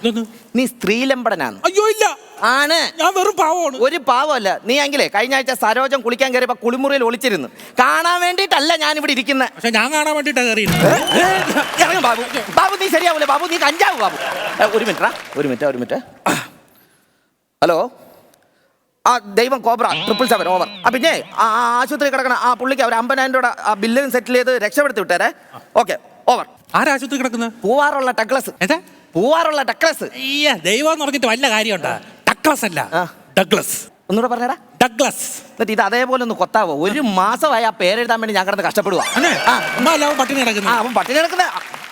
നീ സ്ത്രീലമ്പടനാണ്. അയ്യോ ഇല്ല, ആണ്. ഞാൻ വെറും പാവമാണ്. ഒരു പാവമല്ല നീ. എങ്കിലേ കഴിഞ്ഞ ആഴ്ച സരോജം കുളിക്കാൻ കയറിയപ്പോ കുളിമുറിയിൽ ഒളിച്ചിരുന്നു. കാണാൻ വേണ്ടിട്ടല്ല ഞാൻ ഇവിടെ ഇരിക്കുന്നത്. പക്ഷെ ഞാൻ കാണാൻ വേണ്ടിട്ടാ കയറി. ബാബു ബാബു നീ ശരിയാവൂലേ ബാബു? നീ കഞ്ചാവ് ബാബു. ഒരു മിനിറ്റ്. ഹലോ, ആ ദൈവം കോബ്ര 777 ഓവർ. പിന്നെ ആ ആശുപത്രി കിടക്കണ ആ പുള്ളിക്ക് അവർ 50,000 രൂപ ആ ബില്ലും സെറ്റിൽ ചെയ്ത് രക്ഷപ്പെടുത്തി വിട്ടേരെ. Okay over. ആരാശുപത്രി കിടക്കുന്നത്? പൂവാറുള്ള ടക്ലസ്. പൂവാറുള്ള ടക്ലസ്. ദൈവം എന്ന് പറഞ്ഞിട്ട് വല്ല കാര്യമുണ്ടാ? ടക്ലസ് അല്ല, ഡഗ്ലസ്. ഒന്നുകൂടെ പറഞ്ഞടാ. ഡഗ്ലസ്. എന്നിട്ട് ഇത് അതേപോലെ ഒന്ന് കൊത്താവോ? 1 മാസമായി ആ പേരെഴുതാൻ വേണ്ടി ഞാൻ കിടന്ന് കഷ്ടപ്പെടുക. പട്ടിണി കിടക്കുന്ന അവൻ പട്ടിണി കിടക്കുന്ന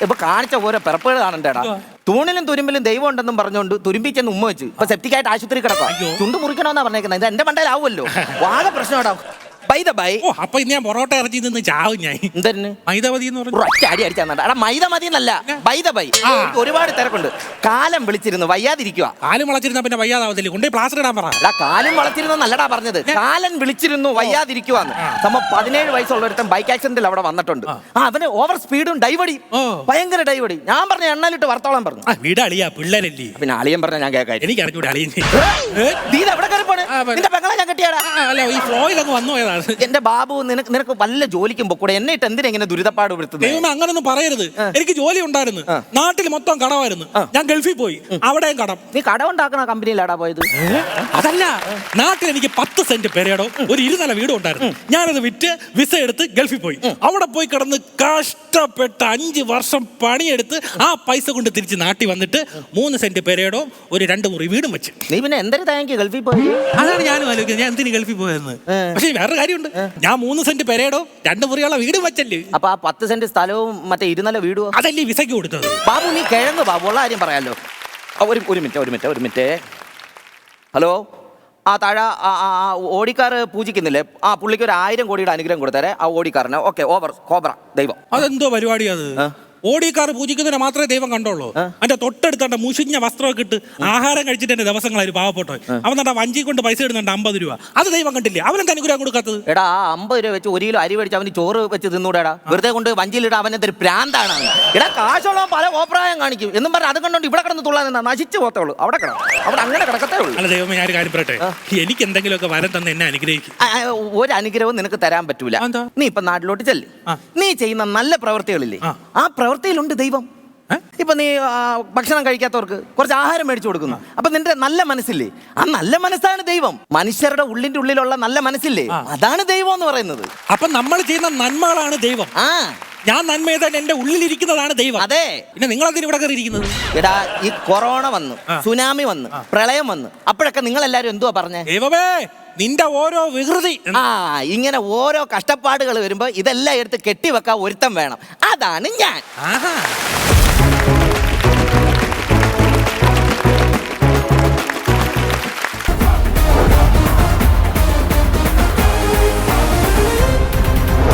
ഇപ്പൊ കാണിച്ച ഓരോ പിറപ്പുകൾ കാണണ്ടേടാ. തൂണിലും തുരുമ്പിലും ദൈവം ഉണ്ടെന്നും പറഞ്ഞുകൊണ്ട് തുരുമ്പിച്ചെന്ന് ഉമ്മ വെച്ച് ഇപ്പൊ സെപ്റ്റിക്കായിട്ട് ആശുപത്രി കിടക്കാം. ചുണ്ട് മുറിക്കണമെന്നാ പറഞ്ഞേക്കുന്നത്. ഇത് എന്റെ മണ്ടയിലാവുമല്ലോ. ആകെ പ്രശ്നമാടാ. അപ്പൊ ഇന്ന് ഞാൻ പൊറോട്ട ഇറച്ചി നിന്ന് ചാവും ഞാൻ. എന്തെന്ന് മൈദ മതി എന്ന് പറഞ്ഞു അടി അടിച്ചാ മൈദ മതി എന്നല്ല, ബൈ. ഒരുപാട് തിരക്കുണ്ട്. കാലം വിളിച്ചിരുന്നു വയ്യാതിരിക്കുക. കാലം വളച്ചിരുന്ന പിന്നെ വയ്യാതാവത്തില്ല. കൊണ്ടേ പ്ലാസ്റ്റർ ഇടാൻ പറ. കാലം വളച്ചിരുന്നു നല്ലടാ പറഞ്ഞത്. കാലൻ വിളിച്ചിരുന്നു വയ്യാതിരിക്കുവാന്ന്. 17 വയസ്സുള്ള ഒരുത്തൻ ബൈക്ക് ആക്സിഡന്റിൽ അവിടെ വന്നിട്ടുണ്ട്. അവന് ഓവർ സ്പീഡും ഡൈവടി, ഭയങ്കര ഡൈവടി. ഞാൻ പറഞ്ഞ എണ്ണലിട്ട് വർത്തോളം പറഞ്ഞു. വീട് അളിയാ പിള്ളേരല്ലേ. പിന്നെ അളിയൻ പറഞ്ഞ ഞാൻ കേൾക്കാം. എനിക്ക് അറിഞ്ഞൂടെ അളിയൻ. നീ എവിടെ കയറി പോണേ? നിന്റെ പെങ്ങളെ ഞാൻ കെട്ടിയാടാ. ഈ ഫ്ലോയിലൊക്കെ വന്നു പോയതാണ്. എന്റെ ബാബു നിനക്ക് വല്ല ജോലിക്കും പൊക്കൂടെ. എന്നെ ഇട്ട് എന്തിനാ ഇങ്ങനെ ദുരിതപ്പാട് പെടുത്തുന്നത്? ദൈവമേ അങ്ങനൊന്നും പറയരുത്. എനിക്ക് ജോലി ഉണ്ടായിരുന്നു, നാട്ടിൽ മൊത്തം കടമായിരുന്നു. ഞാൻ ഗൾഫിൽ പോയി, അവിടെയും കടം. നീ കടം ഉണ്ടാക്കുന്ന കമ്പനിയിലാടാ പോയത്? അതല്ല, നാട്ടിൽ എനിക്ക് 10 സെന്റ് പെരേടോ ഒരു 2 നില വീടും ഉണ്ടായിരുന്നു. ഞാനത് വിറ്റ് വിസ എടുത്ത് ഗൾഫിൽ പോയി. അവിടെ പോയി കിടന്ന് കഷ്ടപ്പെട്ട് 5 വർഷം പണിയെടുത്ത് ആ പൈസ കൊണ്ട് തിരിച്ച് നാട്ടിൽ വന്നിട്ട് 3 സെന്റ് പെരേടോ ഒരു 2 മുറി വീടും വെച്ച്. നീ പിന്നെ എന്തൊരു താങ്ക് ഗൾഫിൽ പോയി? അതാണ് ഞാനും ആലോചിക്കുന്നത്, ഞാൻ എന്തിനു ഗൾഫിൽ പോയെന്ന്. പക്ഷെ വേറെ കാര്യമുണ്ട്, ഞാൻ 3 സെന്റ് പെരേടോ 2 മുറിയുള്ള വീട് വെച്ചല്ലേ. അപ്പൊ ആ 10 സെന്റ് സ്ഥലവും മറ്റേ 2 നില വീടും അതല്ലേ വിസയ്ക്ക് കൊടുത്തത്. ബാബു നീ കിഴങ്ങ് ബാബു, ഉള്ള കാര്യം പറയാലോ. ഒരു മിനിറ്റ്. ഹലോ, ആ താഴെ ഓടിക്കാർ പൂജിക്കുന്നില്ലേ? ആ പുള്ളിക്ക് ഒരു 1000 കോടിയുടെ അനുഗ്രഹം കൊടുത്തേരെ ആ ഓടിക്കാരന്. ഓക്കെ ഓവർ കോബ്ര ദൈവം. അതെന്തോ പരിപാടി അത്? ഓടിക്കാർ പൂജിക്കുന്നതിനെ മാത്രമേ ദൈവം കണ്ടോളൂ. അതിന്റെ തൊട്ടടുത്ത മുഷിഞ്ഞ വസ്ത്രമൊക്കെ ഇട്ട് ആഹാരം കഴിച്ചിട്ട് എന്റെ ദിവസങ്ങളായി പാവപ്പെട്ടോ. അവൻ തന്റെ വഞ്ചി കൊണ്ട് പൈസ ഇടുന്നുണ്ട് 50 രൂപ. അത് ദൈവം കണ്ടില്ലേ? അവനെന്താ അനുഗ്രഹം കൊടുക്കാത്തത്? എടാ 50 രൂപ വെച്ച് 1 കിലോ അരി മേടിച്ച് അവന് ചോറ് വെച്ച് തിന്നൂടാ. വെറുതെ കൊണ്ട് വഞ്ചിയിലിടാ അവനെന്തൊരു പ്രാന്താണ്. എടാ കാശുള്ള പല കോപ്രായം കാണിക്കും എന്നും പറഞ്ഞ് അത് കണ്ടോണ്ട് ഇവിടെ കിടന്ന് തുള്ളാൻ നിന്നാ നശിച്ചു പോത്തുള്ളൂ. അവിടെ അങ്ങനെ കിടക്കത്തേ ഉള്ളൂ. അല്ല ദൈവമേ, ഞാൻ ഒരു കാര്യം പറയട്ടെ, എനിക്ക് എന്തെങ്കിലുമൊക്കെ വരം തന്നെ എന്നെ അനുഗ്രഹിക്കും. ഒരു അനുഗ്രഹവും നിനക്ക് തരാൻ പറ്റൂല. നീ ഇപ്പൊ നാട്ടിലോട്ട് ചെല്ല്. നീ ചെയ്യുന്ന നല്ല പ്രവൃത്തികളില്ലേ, ആ പ്രവൃത്തിയിലുണ്ട് ദൈവം. ഇപ്പൊ നീ ഭക്ഷണം കഴിക്കാത്തവർക്ക് കുറച്ച് ആഹാരം മേടിച്ചു കൊടുക്കുന്നു. അപ്പൊ നിന്റെ നല്ല മനസ്സില്ലേ, ആ നല്ല മനസ്സാണ് ദൈവം. മനുഷ്യരുടെ ഉള്ളിന്റെ ഉള്ളിലുള്ള നല്ല മനസ്സില്ലേ, അതാണ് ദൈവം എന്ന് പറയുന്നത്. അപ്പൊ നമ്മൾ ചെയ്യുന്ന നന്മകളാണ് ദൈവം. ഞാൻ നന്മ ചെയ്താൽ എന്റെ ഉള്ളിലിരിക്കുന്നതാണ് ദൈവം. അതെ. പിന്നെ നിങ്ങളതിന് ഇവിടെ കയറിയിരിക്കുന്നത്? എടാ ഈ കൊറോണ വന്നു, സുനാമി വന്നു, പ്രളയം വന്നു, അപ്പോഴൊക്കെ നിങ്ങൾ എല്ലാരും എന്തുവാ പറഞ്ഞേ? ദൈവമേ നിന്റെ ഓരോ വികൃതി. ഇങ്ങനെ ഓരോ കഷ്ടപ്പാടുകൾ വരുമ്പോ ഇതെല്ലാം എടുത്ത് കെട്ടിവെക്കാൻ ഒരുത്തം വേണം. അതാണ് ഞാൻ.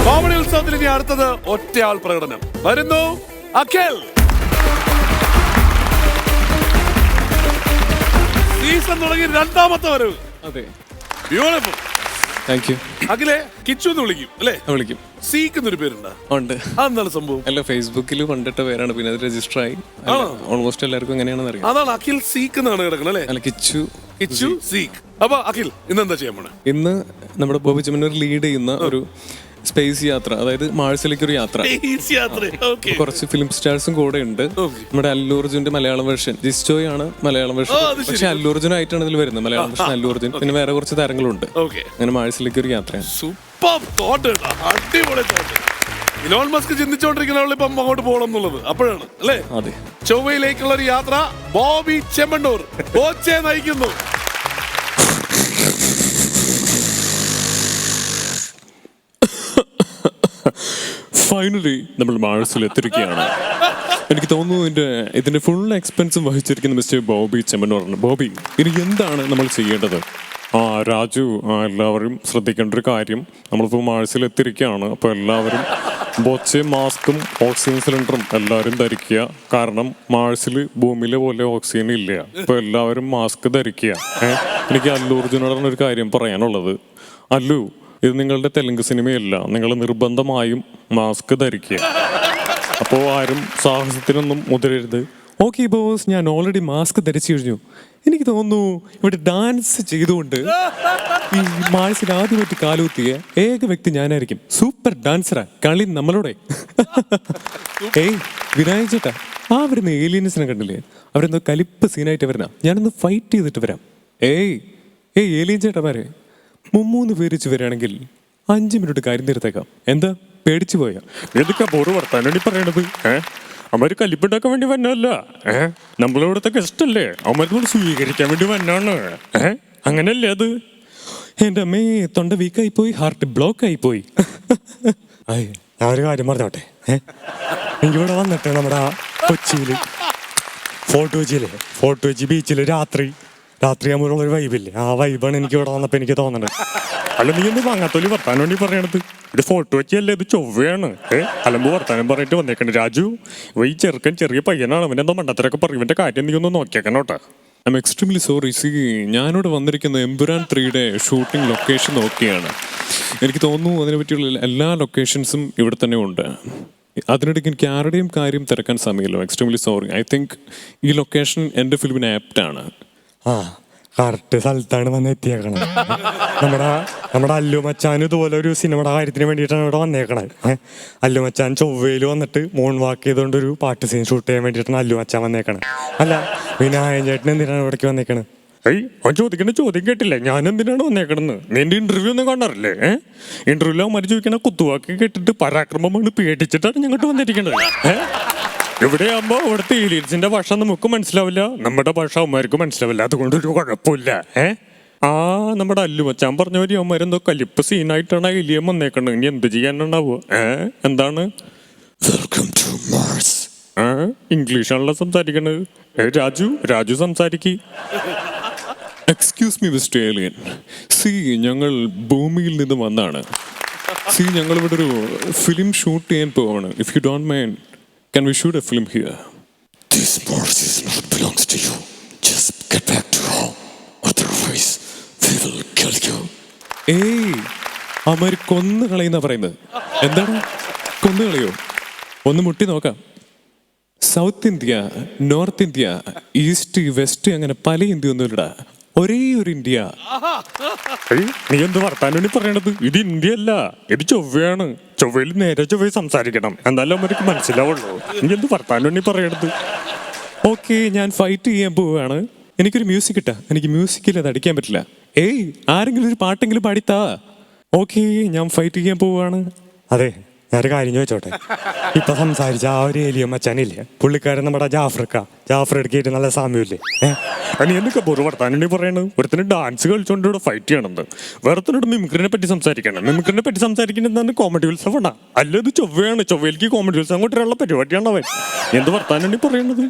കോമഡി ഉത്സവത്തിൽ ഇനി അടുത്തത് ഒറ്റയാൾ പ്രകടനം വരുന്നു. അഖിൽ സീസൺ തുടങ്ങി 2ാമത്തെ വരവ്. അതെ, ബ്യൂട്ടിഫുൾ. Thank you. അഖിലെ കിച്ചു എന്ന് വിളിക്കും അല്ലേ? വിളിക്കും. സീക്ക് എന്നൊരു പേരുണ്ടോ? ഉണ്ട്. അതെന്താണ് സംഭവം? അല്ല, ഫേസ്ബുക്കിൽ കൊണ്ടിട്ട പേരാണ്, പിന്നെ അത് രജിസ്റ്റർ ആയി. ഓൾമോസ്റ്റ് എല്ലാവർക്കും എങ്ങനെയാണെന്ന് അറിയാം. അതാണ് അഖിൽ സീക്ക് എന്നാണ് കിടക്കുന്നത് അല്ലേ? അല്ല, കിച്ചു സീക്ക്. അപ്പൊ അഖിൽ ഇന്ന് എന്താ ചെയ്യാൻ പോണേ? ഇന്ന് നമ്മുടെ ബോബി ചെമ്മണ്ണൂർ ലീഡ് ചെയ്യുന്ന ഒരു സ്പേസ് യാത്ര, അതായത് മാഴ്സിലേക്ക് ഒരു യാത്ര. കുറച്ച് ഫിലിം സ്റ്റാർസും കൂടെ ഉണ്ട്. നമ്മുടെ അല്ലു അർജുന്റെ മലയാളം വേർഷൻ ജിസ്റ്റോയ് ആണ് മലയാളം വേർഷൻ. പക്ഷെ അല്ലു അർജുൻ ആയിട്ടാണ് ഇതിൽ വരുന്നത്. മലയാളം വേർഷൻ അല്ലു അർജുൻ, പിന്നെ വേറെ കുറച്ച് താരങ്ങളുണ്ട്. അങ്ങനെ മാഴ്സിലേക്ക് ഒരു യാത്രയാണ്. സൂപ്പർ തോട്ട്, അടിപൊളി തോട്ട്. ഇലോൺ മസ്ക് ചിന്തിച്ചോണ്ടിരിക്കുന്ന ഇപ്പം അങ്ങോട്ട് പോകണം എന്നുള്ളത് അപ്പോഴാണ് അല്ലേ? അതെ. ചൊവ്വയിലേക്കുള്ള ഒരു യാത്ര ബോബി ചെമ്മണ്ണൂർ ബോച്ചെ നയിക്കുന്നു. ഫൈനലി നമ്മൾ മാഴ്സിൽ എത്തിയിരിക്കുകയാണ്. എനിക്ക് തോന്നുന്നു ഇതിന്റെ ഫുൾ എക്സ്പെൻസും വഹിച്ചിരിക്കുന്ന മിസ്റ്റർ ബോബി ചെമ്മണ്ണൂറാണ്. ബോബി, ഇനി എന്താണ് നമ്മൾ ചെയ്യേണ്ടത്? രാജു, എല്ലാവരും ശ്രദ്ധിക്കേണ്ട ഒരു കാര്യം, നമ്മളിപ്പോൾ മാഴ്സിൽ എത്തിയിരിക്കുകയാണ്. അപ്പോൾ എല്ലാവരും ബോച്ചെ മാസ്കും ഓക്സിജൻ സിലിണ്ടറും എല്ലാവരും ധരിക്കുക. കാരണം മാഴ്സിൽ ഭൂമിയിലെ പോലെ ഓക്സിജൻ ഇല്ല. അപ്പോൾ എല്ലാവരും മാസ്ക് ധരിക്കുക. എനിക്ക് അല്ലു അർജുനോടാണ് ഒരു കാര്യം പറയാനുള്ളത്. അല്ലു, ഇത് നിങ്ങളുടെ തെലുങ്ക് സിനിമയല്ല, നിങ്ങൾ നിർബന്ധമായും മാസ്ക് ധരിക്കുക. അപ്പോൾ ആരും സാഹസത്തിനൊന്നും മുതിരരുത്. ഓക്കെ ബോസ്, ഞാൻ ഓൾറെഡി മാസ്ക് ധരിച്ചു കഴിഞ്ഞു. എനിക്ക് തോന്നുന്നു ഇവിടെ ഡാൻസ് ചെയ്തുകൊണ്ട് ഈ മാഴ്സിൽ ആദ്യമായിട്ട് കാലുകുത്തിയ ഏക വ്യക്തി ഞാനായിരിക്കും. സൂപ്പർ ഡാൻസറാ, കളി നമ്മളുടെ. ഏയ് വിനായക് ചേട്ടാ, വരുന്ന ഏലിയൻസിനെ കണ്ടില്ലേ? അവരെന്തോ കലിപ്പ് സീനായിട്ട് വരുന്ന. ഞാനൊന്ന് ഫൈറ്റ് ചെയ്തിട്ട് വരാം. ഏയ് ഏലിയൻ ചേട്ടാമാരെ, 3 പേര് വെച്ച് വരികയാണെങ്കിൽ 5 മിനിറ്റ് കാര്യം തീർത്തേക്കാം. എന്താ പേടിച്ചു പോയാ? ഏതൊക്കെ ബോറ് വർത്താനാണ് പറയണത്? അവര് കലിപ്പുണ്ടാക്കാൻ വേണ്ടി വന്നല്ല. നമ്മളിവിടുത്തെ ഗസ്റ്റ് അല്ലേ, അവന്മാരോട് സ്വീകരിക്കാൻ വേണ്ടി വന്നാണ്. അങ്ങനല്ലേ അത്? എൻ്റെ അമ്മേ, തൊണ്ട വീക്കായി പോയി, ഹാർട്ട് ബ്ലോക്ക് ആയി പോയി. ഞാൻ ഒരു കാര്യം പറഞ്ഞോട്ടെ. എനിക്കിവിടെ വന്നിട്ട് നമ്മുടെ കൊച്ചിയിൽ ഫോർട്ട് കൊച്ചി ബീച്ചിൽ രാത്രിയാകുമ്പോഴുള്ള ഒരു വൈബില്ലേ, ആ വൈബാണ് എനിക്ക് ഇവിടെ വന്നപ്പോൾ എനിക്ക് തോന്നുന്നത്. അല്ല, നീ ഒന്ന് വാങ്ങാത്തോലി വർത്താൻ വേണ്ടി പറയണത്? ഇത് ഫോർട്ട് കൊച്ചി അല്ലേ, ഇത് ചൊവ്വയാണ്. അലമ്പ് വർത്താനം പറഞ്ഞിട്ട് വന്നേക്കണേ. രാജു, ഈ ചെറുക്കൻ ചെറിയ പയ്യനാണ്, അവനെന്തോ മണ്ടത്തരൊക്കെ പറയും. ഇവന്റെ കാര്യം നീ ഒന്ന് നോക്കിയേക്കണം കേട്ടോ. I am extremely sorry. ഞാനിവിടെ വന്നിരിക്കുന്ന എമ്പുരാൻ 3യുടെ ഷൂട്ടിംഗ് ലൊക്കേഷൻ നോക്കിയാണ്. എനിക്ക് തോന്നുന്നു അതിനെ പറ്റിയുള്ള എല്ലാ ലൊക്കേഷൻസും ഇവിടെ തന്നെ ഉണ്ട്. അതിനിടയ്ക്ക് എനിക്ക് ആരുടെയും കാര്യം തിരക്കാൻ സമയമില്ല. Extremely sorry. ഐ തിങ്ക് ഈ ലൊക്കേഷൻ എൻ്റെ ഫിലിമിന് ആപ്റ്റാണ്. കറക്റ്റ് സ്ഥലത്താണ് വന്ന് എത്തിയേക്കണത്. നമ്മുടെ അല്ലു മച്ചാൻ ഇതുപോലെ ഒരു സിനിമയുടെ കാര്യത്തിന് വേണ്ടിയിട്ടാണ് ഇവിടെ വന്നേക്കണത്. അല്ലു മച്ചാൻ ചൊവ്വയിൽ വന്നിട്ട് മോൺ വാക്ക് ചെയ്തുകൊണ്ടൊരു പാട്ട് സീൻ ഷൂട്ട് ചെയ്യാൻ വേണ്ടിയിട്ടാണ് അല്ലു മച്ചാൻ വന്നേക്കണത്. അല്ല, വിനായകൻ ചേട്ടൻ എന്തിനാണ് ഇവിടേക്ക് വന്നേക്കണത്? അവൻ ചോദിക്കേണ്ട ചോദ്യം കേട്ടില്ലേ? ഞാൻ എന്തിനാണ് വന്നേക്കണെന്ന്? നിന്റെ ഇന്റർവ്യൂ ഒന്നും കാണാറില്ലേ? ഇന്റർവ്യൂവിൽ അവന്മാർ ചോദിക്കണ കുത്തുവാക്ക് കേട്ടിട്ട് പരാക്രമമാണ് പേടിച്ചിട്ടാണ് ഞങ്ങോട്ട് വന്നിരിക്കേണ്ടത്. എവിടെയാകുമ്പോ ഇവിടുത്തെ ഏലിയൻസിന്റെ ഭാഷ നമുക്ക് മനസ്സിലാവില്ല, നമ്മുടെ ഭാഷ അവന്മാർക്ക് മനസ്സിലാവില്ല. അതുകൊണ്ടൊരു കുഴപ്പമില്ല. നമ്മുടെ അല്ലു മച്ചാൻ പറഞ്ഞ പോലെ അവന്മാരെന്തോ കലിപ്പ് സീനായിട്ടാണ് ഏലിയൻ വന്നേക്കണത്. ഇനി എന്ത് ചെയ്യാനുണ്ടാവോ? എന്താണ് ഇംഗ്ലീഷാണല്ലോ സംസാരിക്കണത്. രാജു സംസാരിക്ക്. Excuse me mister alien. ഞങ്ങൾ ഭൂമിയിൽ നിന്ന് വന്നാണ്. ഞങ്ങളിവിടെ ഒരു ഫിലിം ഷൂട്ട് ചെയ്യാൻ പോവാണ്. If you don't mind Can we shoot a film here? This Mars is not belongs to you. Just get back to home. Otherwise, we will kill you. ഏയ് അവര് കൊന്നു കളയുന്ന പറയുന്നത്. എന്താണ് കൊന്നു കളയോ? ഒന്ന് മുട്ടി നോക്കാം. South India, north India, east, west, അങ്ങനെ പല ഇന്ത്യ ഒന്നുമില്ലടാ. ഒരേ ഒരു ഇന്ത്യ. നീ എന്ത് വർത്താനം പറയണത്? ഇത് ഇന്ത്യ അല്ല, ഇത് ചൊവ്വയാണ്. ചൊവ്വയിൽ നേരെ ചൊവ്വയിൽ സംസാരിക്കണം, എന്നാലും അവർക്ക് മനസ്സിലാവുള്ളൂ. നീ എന്ത് വർത്താനം പറയണത്? ഓക്കെ, ഞാൻ ഫൈറ്റ് ചെയ്യാൻ പോവുകയാണ്. എനിക്കൊരു മ്യൂസിക് ഇട്ടാ. എനിക്ക് മ്യൂസിക്കിൽ അത് അടിക്കാൻ പറ്റില്ല. ഏയ് ആരെങ്കിലും ഒരു പാട്ടെങ്കിലും പാടിത്താ. ഓക്കെ, ഞാൻ ഫൈറ്റ് ചെയ്യാൻ പോവുകയാണ്. അതെ, ഞാനൊരു കാര്യം ചോദിച്ചോട്ടെ. ഇപ്പൊ സംസാരിച്ച ആ ഒരു ഏലിയൻ മച്ചാനില്ലേ, പുള്ളിക്കാരൻ നമ്മുടെ ജാഫർ എടുക്കിയിട്ട് നല്ല സാമ്യമില്ലേ? നീ എന്തൊക്കെ പൊറു വർത്താനം പറയണത്? ഒരുത്തിന് ഡാൻസ് കളിച്ചോണ്ട് ഇവിടെ ഫൈറ്റ് ചെയ്യണമെന്ന്, വേറെത്തിനോട് മിമിക്രിനെ പറ്റി സംസാരിക്കണം. മിമിക്രിനെ പറ്റി സംസാരിക്കുന്നത് കോമഡി ഉത്സവമാണ്. അല്ല, ഇത് ചൊവ്വയാണ്. ചൊവ്വയിലേക്ക് കോമഡി ഉത്സവം കൊണ്ടുവരാനുള്ള പരിപാടിയാണ് അവൻ. എന്ത് വർത്താനം പറയണത്?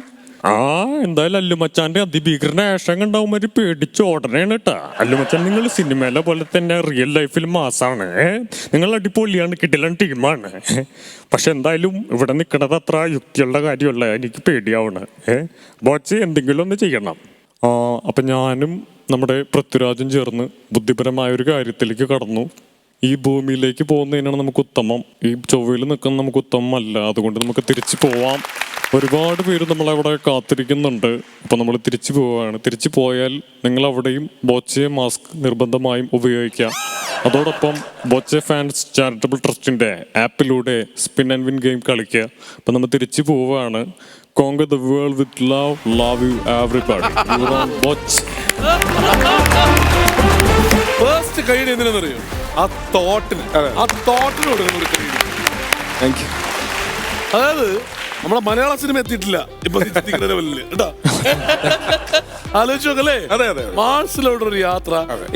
എന്തായാലും അല്ലുമച്ചാന്റെ അതിഭീകരന ആക്ഷൻ കണ്ടാവുമാര് പേടിച്ച് ഓടണേണ് കേട്ടാ. അല്ലുമച്ചാൻ നിങ്ങൾ സിനിമയിലെ പോലെ തന്നെ റിയൽ ലൈഫിൽ മാസാണ്. നിങ്ങൾ അടിപൊളിയാണ്, കിടിലൻ ടീമാണ്. പക്ഷെ എന്തായാലും ഇവിടെ നിൽക്കണത് അത്ര യുക്തിയുള്ള കാര്യമല്ല. എനിക്ക് പേടിയാവണ്. ബോച്ച് എന്തെങ്കിലും ഒന്ന് ചെയ്യണം. അപ്പം ഞാനും നമ്മുടെ പൃഥ്വിരാജും ചേർന്ന് ബുദ്ധിപരമായ ഒരു കാര്യത്തിലേക്ക് കടന്നു. ഈ ഭൂമിയിലേക്ക് പോകുന്നതിനാണ് നമുക്ക് ഉത്തമം. ഈ ചൊവ്വയിൽ നിൽക്കുന്ന നമുക്ക് ഉത്തമമല്ല. അതുകൊണ്ട് നമുക്ക് തിരിച്ചു പോവാം. ഒരുപാട് പേര് നമ്മളവിടെ കാത്തിരിക്കുന്നുണ്ട്. അപ്പം നമ്മൾ തിരിച്ചു പോവുകയാണ്. തിരിച്ചു പോയാൽ നിങ്ങൾ അവിടെയും ബോച്ചെ മാസ്ക് നിർബന്ധമായും ഉപയോഗിക്കാം. അതോടൊപ്പം ബോച്ചെ ഫാൻസ് ചാരിറ്റബിൾ ട്രസ്റ്റിൻ്റെ ആപ്പിലൂടെ സ്പിൻ ആൻഡ് വിൻ ഗെയിം കളിക്കുക. അപ്പം നമ്മൾ തിരിച്ചു പോവുകയാണ്. Conquer the world with love. Love you everybody. You're on Watch. First കൈയ്യടി എന്തിനാണെന്നറിയോ? ആ തോട്ടിനോട് ഒരു കൈയ്യടി. Thank you. അതായത് നമ്മളെ മലയാള സിനിമ എത്തിയിട്ടില്ല ഇപ്പൊ ലെവലില് കേട്ടോ. ആലോചിച്ച് നോക്കല്ലേ? അതെ അതെ. മാർസിലോട്ട് ഒരു യാത്ര,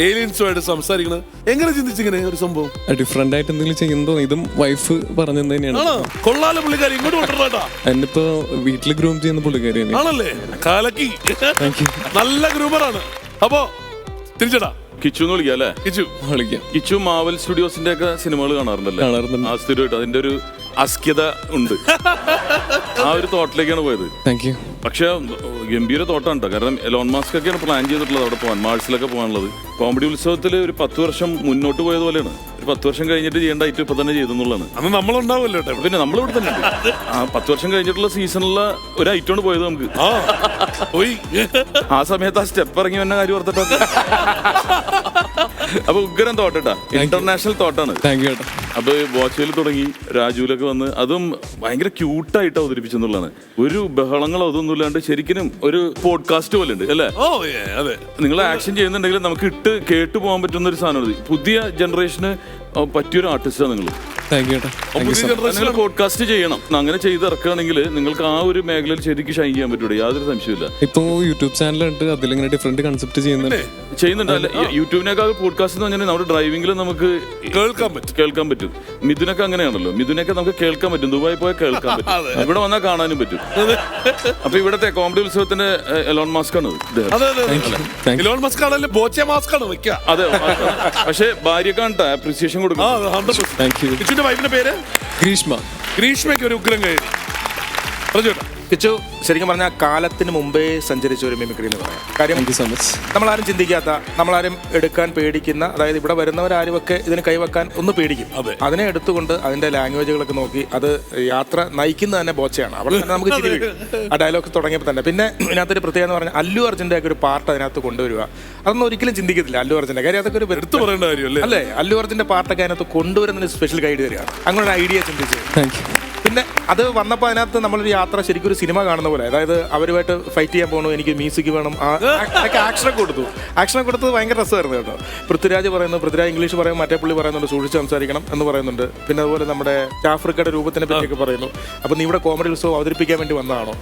ഏലിയൻസുമായിട്ട് സംസാരിക്കുന്നത്. എങ്ങനെ ചിന്തിച്ചിങ്ങനെ ഒരു സംഭവം? ഡിഫറെന്റ് ആയിട്ട് എന്തെങ്കിലും ചെയ്യുന്നതോ? ഇതും വൈഫ് പറഞ്ഞത് തന്നെയാണ്. കൊള്ളാല പുള്ളിക്കാരി, ഇങ്ങോട്ട് കൊണ്ടുവരാട്ടാ. എന്നിപ്പോ വീട്ടില് ഗ്രൂം ചെയ്യുന്ന പുള്ളിക്കാരി ആണല്ലേ? കാലക്കി നല്ല ഗ്രൂമറാണ്. അപ്പോ തിരിച്ചടാ കിച്ചു എന്ന് വിളിക്കാം അല്ലേ? വിളിക്കാം. കിച്ചു മാവൽ സ്റ്റുഡിയോസിന്റെ ഒക്കെ സിനിമകൾ കാണാറുണ്ടല്ലേ? ആ സ്ഥിരമായിട്ട് അതിന്റെ ഒരു അസ്ക്യത ഉണ്ട്. ആ ഒരു തോട്ടിലേക്കാണ് പോയത്. Thank you. പക്ഷെ ഗംഭീര തോട്ടാണ് കേട്ടോ. കാരണം എലോൺ മാസ്ക് ഒക്കെയാണ് പ്ലാൻ ചെയ്തിട്ടുള്ളത് അവിടെ പോകാൻ, മാർസിലൊക്കെ പോകാനുള്ളത്. കോമഡി ഉത്സവത്തിൽ ഒരു 10 വർഷം മുന്നോട്ട് പോയതുപോലെയാണ്. ഒരു 10 വർഷം കഴിഞ്ഞിട്ട് ചെയ്യേണ്ട ഐറ്റം ഇപ്പൊ തന്നെ ചെയ്തെന്നുള്ളതാണ്. അന്ന് നമ്മളുണ്ടാവുമല്ലോ. പിന്നെ നമ്മളിവിടെ തന്നെ ആ 10 വർഷം കഴിഞ്ഞിട്ടുള്ള സീസണിലുള്ള ഒരു ഐറ്റമാണ് പോയത് നമുക്ക്. ആ സമയത്ത് ആ സ്റ്റെപ്പ് ഇറങ്ങി വന്ന കാര്യം ഓർത്തിട്ട് അപ്പൊ ഉഗ്രം തോട്ടാ, ഇന്റർനാഷണൽ തോട്ടാണ്. അപ്പൊ ബോച്ചയിൽ തുടങ്ങി രാജുവിലൊക്കെ വന്ന് അതും ഭയങ്കര ക്യൂട്ടായിട്ട് അവതരിപ്പിച്ചെന്നുള്ളതാണ്. ഒരു ബഹളങ്ങളോ അതൊന്നും ഇല്ലാണ്ട് ശരിക്കും ഒരു പോഡ്കാസ്റ്റ് പോലെ ഉണ്ട് അല്ലേ? നിങ്ങൾ ആക്ഷൻ ചെയ്യുന്നുണ്ടെങ്കിൽ നമുക്ക് ഇട്ട് കേട്ടു പോകാൻ പറ്റുന്ന ഒരു സാധനമാണ്. പുതിയ ജനറേഷന് പറ്റിയൊരു ആർട്ടിസ്റ്റാണ് നിങ്ങൾ. നിങ്ങൾ പോഡ്കാസ്റ്റ് ചെയ്യണം. അങ്ങനെ ചെയ്തിറക്കുകയാണെങ്കിൽ നിങ്ങൾക്ക് ആ ഒരു മേഖലയിൽ ശരിക്കും ഷൈൻ ചെയ്യാൻ പറ്റൂടെ? യാതൊരു സംശയമില്ല. ഇപ്പൊ യൂട്യൂബ് ചാനലുണ്ട്, അതിലിങ്ങനെ ഡിഫറെന്റ് കൺസെപ്റ്റ് ചെയ്യുന്നുണ്ട്. അല്ല, യൂട്യൂബിനേക്കാൾ പോഡ്കാസ്റ്റ് എന്ന് പറഞ്ഞാൽ നമ്മുടെ ഡ്രൈവിംഗിൽ നമുക്ക് കേൾക്കാൻ പറ്റും. മിഥുനൊക്കെ അങ്ങനെയാണല്ലോ. മിഥുനൊക്കെ നമുക്ക് കേൾക്കാൻ പറ്റും. ദുബായി പോയാൽ കേൾക്കാൻ പറ്റും, ഇവിടെ വന്നാൽ കാണാനും പറ്റും. അപ്പൊ ഇവിടത്തെ കോമഡി ഉത്സവത്തിന്റെ എലോൺ മാസ്ക് ആണ്. അതെ, പക്ഷെ ഭാര്യക്കാണ് അപ്രീസിയേഷൻ കൊടുക്കും. ഗ്രീഷ്മയ്ക്ക് ഒരു ഉഗ്രം കയറി. കിച്ചു ശരിക്കും പറഞ്ഞാൽ കാലത്തിന് മുമ്പേ സഞ്ചരിച്ച ഒരു മിമിക്രി എന്ന് പറയാം. കാര്യം നമ്മളാരും ചിന്തിക്കാത്ത, നമ്മളാരും എടുക്കാൻ പേടിക്കുന്ന, അതായത് ഇവിടെ വരുന്നവരാരുമൊക്കെ ഇതിന് കൈവെക്കാൻ ഒന്ന് പേടിക്കും. അതിനെ എടുത്തുകൊണ്ട് അതിന്റെ ലാംഗ്വേജുകളൊക്കെ നോക്കി അത് യാത്ര നയിക്കുന്നത് തന്നെ ബോച്ചയാണ്. അവിടെ തന്നെ നമുക്ക് ചിരി വരും ആ ഡയലോഗ് തുടങ്ങിയപ്പോൾ തന്നെ. പിന്നെ ഇതിനകത്തൊരു പ്രത്യേകത എന്ന് പറഞ്ഞാൽ അല്ലു അർജുൻ്റെ ഒക്കെ ഒരു പാർട്ട് അതിനകത്ത് കൊണ്ടുവരിക. അതൊന്നും ഒരിക്കലും ചിന്തിക്കത്തില്ല അല്ലു അർജുൻ്റെ കാര്യം. അതൊക്കെ ഒരു എടുത്തു പറയേണ്ട കാര്യമല്ലേ അല്ലേ? അല്ലു അർജുൻ്റെ പാർട്ടൊക്കെ അതിനകത്ത് കൊണ്ടുവരുന്നതിന് സ്പെഷ്യൽ ഗൈഡ് തരികയാണ്. അങ്ങനെ ഒരു ഐഡിയ ചിന്തിച്ച് പിന്നെ അത് വന്നപ്പോൾ അതിനകത്ത് നമ്മളൊരു യാത്ര ശരിക്കും ഒരു സിനിമ കാണുന്ന പോലെ. അതായത് അവരുമായിട്ട് ഫൈറ്റ് ചെയ്യാൻ പോകണു, എനിക്ക് മ്യൂസിക് വേണം, ആക്ഷനൊക്കെ കൊടുത്തത് ഭയങ്കര രസമായിരുന്നു കേട്ടോ. പൃഥ്വിരാജ് ഇംഗ്ലീഷ് പറയും, മറ്റേ പുള്ളി പറയുന്നുണ്ട് സൂക്ഷിച്ച് സംസാരിക്കണം എന്ന് പറയുന്നുണ്ട്. പിന്നെ അതുപോലെ നമ്മുടെ ജാഫ്രിക്കയുടെ രൂപത്തിനെ പറ്റിയൊക്കെ പറയുന്നു. അപ്പം നീ ഇവിടെ കോമഡി ഉത്സവം അവതരിപ്പിക്കാൻ വേണ്ടി വന്നതാണോ?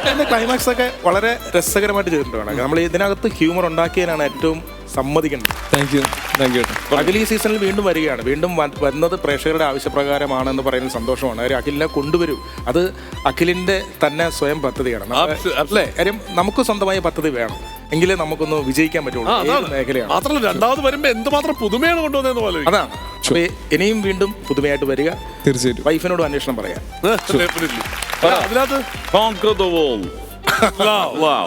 പിന്നെ ക്ലൈമാക്സ് ഒക്കെ വളരെ രസകരമായിട്ട് ചെയ്തിട്ടുണ്ടാണ്. നമ്മൾ ഇതിനകത്ത് ഹ്യൂമർ ഉണ്ടാക്കിയതിനാണ് ഏറ്റവും സമ്മതിക്കേണ്ടത്. അഖിൽ ഈ സീസണിൽ വീണ്ടും വരികയാണ്. വീണ്ടും വന്നത് പ്രേക്ഷകരുടെ ആവശ്യപ്രകാരമാണെന്ന് പറയുന്നത് സന്തോഷമാണ്. കാര്യം അഖിലിനെ കൊണ്ടുവരും. അത് അഖിലിന്റെ തന്നെ സ്വയം പദ്ധതിയാണ് അല്ലേ? കാര്യം നമുക്ക് സ്വന്തമായ പദ്ധതി വേണം, എങ്കിലേ നമുക്കൊന്ന് വിജയിക്കാൻ പറ്റുള്ളൂ. മേഖലയാണ് മാത്രമല്ല രണ്ടാമത് വരുമ്പോ എന്തുമാത്രം പുതുമയാണ് കൊണ്ടുവന്നതെന്ന് പോലെ. അതാണ്. അപ്പൊ ഇനിയും വീണ്ടും പുതുമയായിട്ട് വരിക. തീർച്ചയായിട്ടും വൈഫിനോട് അന്വേഷണം പറയാം. അതിനകത്ത് Conquer the world. Wow.